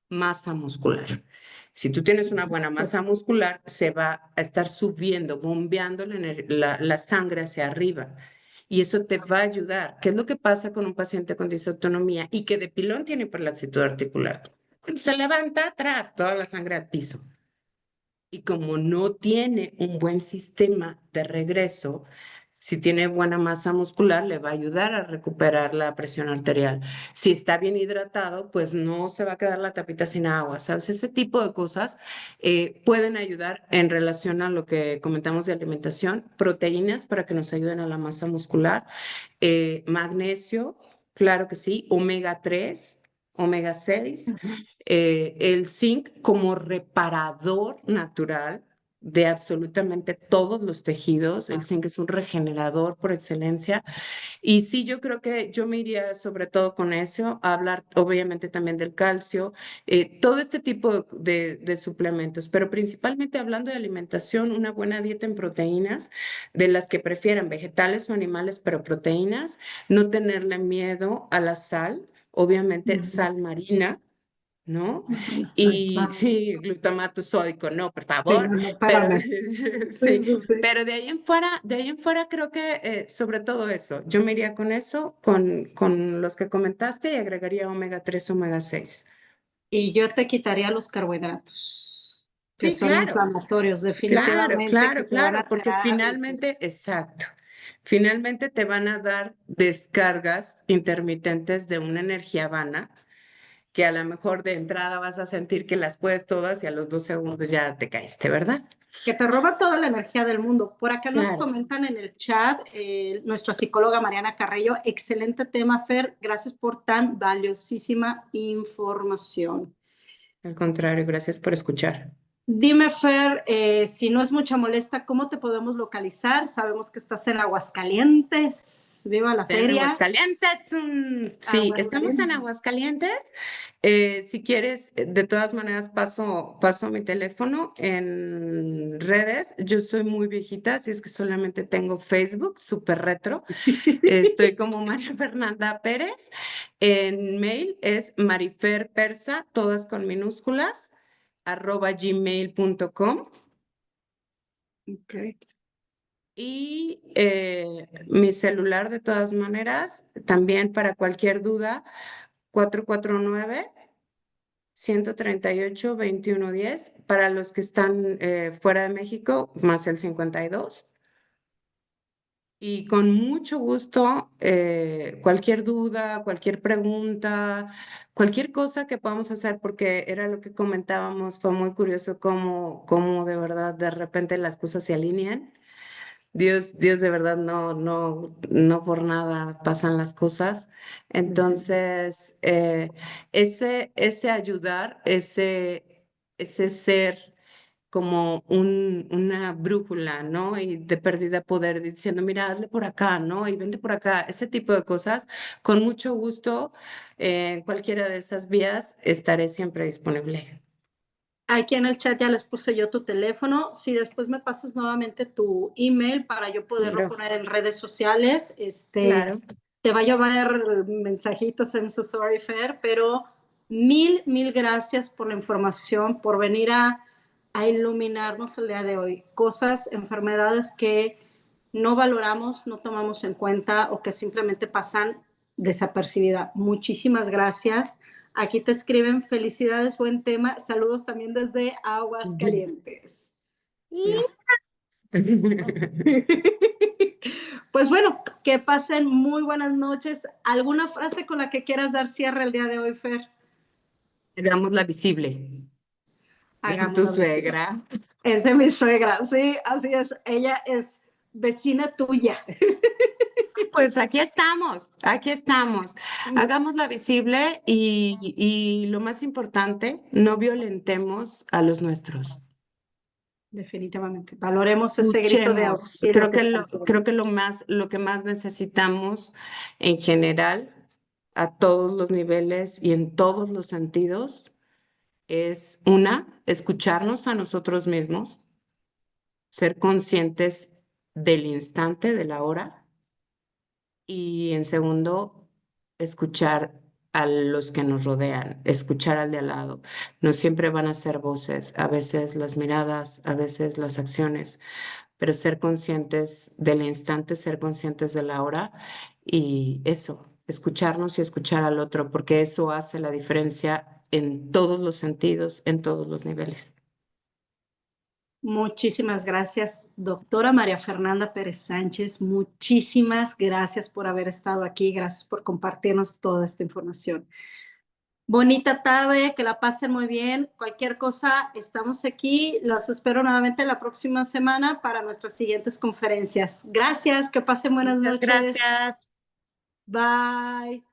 Masa muscular. Si tú tienes una buena masa Pues, muscular, se va a estar subiendo, bombeando la sangre hacia arriba. Y eso te va a ayudar. ¿Qué es lo que pasa con un paciente con disautonomía y que de pilón tiene hiperlaxitud articular? Cuando se levanta atrás, toda la sangre al piso. Y como no tiene un buen sistema de regreso, si tiene buena masa muscular, le va a ayudar a recuperar la presión arterial. Si está bien hidratado, pues no se va a quedar la tapita sin agua, ¿sabes? Ese tipo de cosas pueden ayudar en relación a lo que comentamos de alimentación, proteínas para que nos ayuden a la masa muscular, magnesio, claro que sí, omega 3, omega 6, el zinc como reparador natural de absolutamente todos los tejidos. El zinc es un regenerador por excelencia. Y sí, yo creo que yo me iría sobre todo con eso, a hablar obviamente también del calcio, todo este tipo de suplementos, pero principalmente hablando de alimentación, una buena dieta en proteínas, de las que prefieran vegetales o animales, pero proteínas, no tenerle miedo a la sal, obviamente ujú. sal marina, ¿no? Sí, Y claro. sí, glutamato sódico, no, por Sí, favor, no, no, pero espérame. Sí, sí, sí, sí. pero de ahí en fuera creo que sobre todo eso, yo me iría con eso, con los que comentaste y agregaría omega 3, omega 6. Y yo te quitaría los carbohidratos, que Sí, son claro, inflamatorios, claro, definitivamente, que claro, se van a claro, porque alterar. finalmente, exacto, finalmente te van a dar descargas intermitentes de una energía vana que a lo mejor de entrada vas a sentir que las puedes todas y a los 2 segundos ya te caíste, ¿verdad? Que te roba toda la energía del mundo. Por acá nos Claro. comentan en el chat, nuestra psicóloga Mariana Carrillo, excelente tema, Fer, gracias por tan valiosísima información. Al contrario, gracias por escuchar. Dime, Fer, si no es mucha molesta, ¿cómo te podemos localizar? Sabemos que estás en Aguascalientes. Viva la En feria. Aguascalientes, sí, estamos en Aguascalientes. Aguascalientes. Si quieres, de todas maneras, paso mi teléfono en redes. Yo soy muy viejita, así es que solamente tengo Facebook, súper retro. Estoy como María Fernanda Pérez. En mail es mariferpersa, todas con minúsculas, @gmail.com. Okay. Y mi celular, de todas maneras, también para cualquier duda, 449-138-2110. Para los que están fuera de México, más el 52. Y con mucho gusto, cualquier duda, cualquier pregunta, cualquier cosa que podamos hacer, porque era lo que comentábamos, fue muy curioso cómo de verdad de repente las cosas se alinean. Dios de verdad no por nada pasan las cosas. Entonces, ese ayudar, ese ser como una brújula, ¿no? Y de pérdida de poder diciendo, mira, hazle por acá, ¿no? Y vente por acá, ese tipo de cosas, con mucho gusto, en cualquiera de esas vías estaré siempre disponible. Aquí en el chat ya les puse yo tu teléfono. Si después me pasas nuevamente tu email para yo poderlo Claro, poner en redes sociales, claro. te va a llevar mensajitos, I'm so sorry, Fer, pero mil gracias por la información, por venir a iluminarnos el día de hoy. Cosas, enfermedades que no valoramos, no tomamos en cuenta o que simplemente pasan desapercibida. Muchísimas gracias. Aquí te escriben, felicidades, buen tema. Saludos también desde Aguascalientes. Mira. Pues bueno, que pasen muy buenas noches. ¿Alguna frase con la que quieras dar cierre el día de hoy, Fer? Hagámosla visible. Es tu Hagámoslo visible. suegra. Es de mi suegra, sí, así es. Ella es vecina tuya. Pues aquí estamos, aquí estamos. Hagámosla visible y lo más importante, no violentemos a los nuestros. Definitivamente. Valoremos ese grito de Escuchemos. auxilio que están Creo teniendo. que lo que más necesitamos en general, a todos los niveles y en todos los sentidos, es escucharnos a nosotros mismos, ser conscientes del instante, de la hora. Y en segundo, escuchar a los que nos rodean, escuchar al de al lado. No siempre van a ser voces, a veces las miradas, a veces las acciones, pero ser conscientes del instante, ser conscientes de la hora y eso, escucharnos y escuchar al otro, porque eso hace la diferencia en todos los sentidos, en todos los niveles. Muchísimas gracias, doctora María Fernanda Pérez Sánchez. Muchísimas gracias por haber estado aquí. Gracias por compartirnos toda esta información. Bonita tarde, que la pasen muy bien. Cualquier cosa, estamos aquí. Las espero nuevamente la próxima semana para nuestras siguientes conferencias. Gracias, que pasen buenas Muchas noches. gracias. Bye.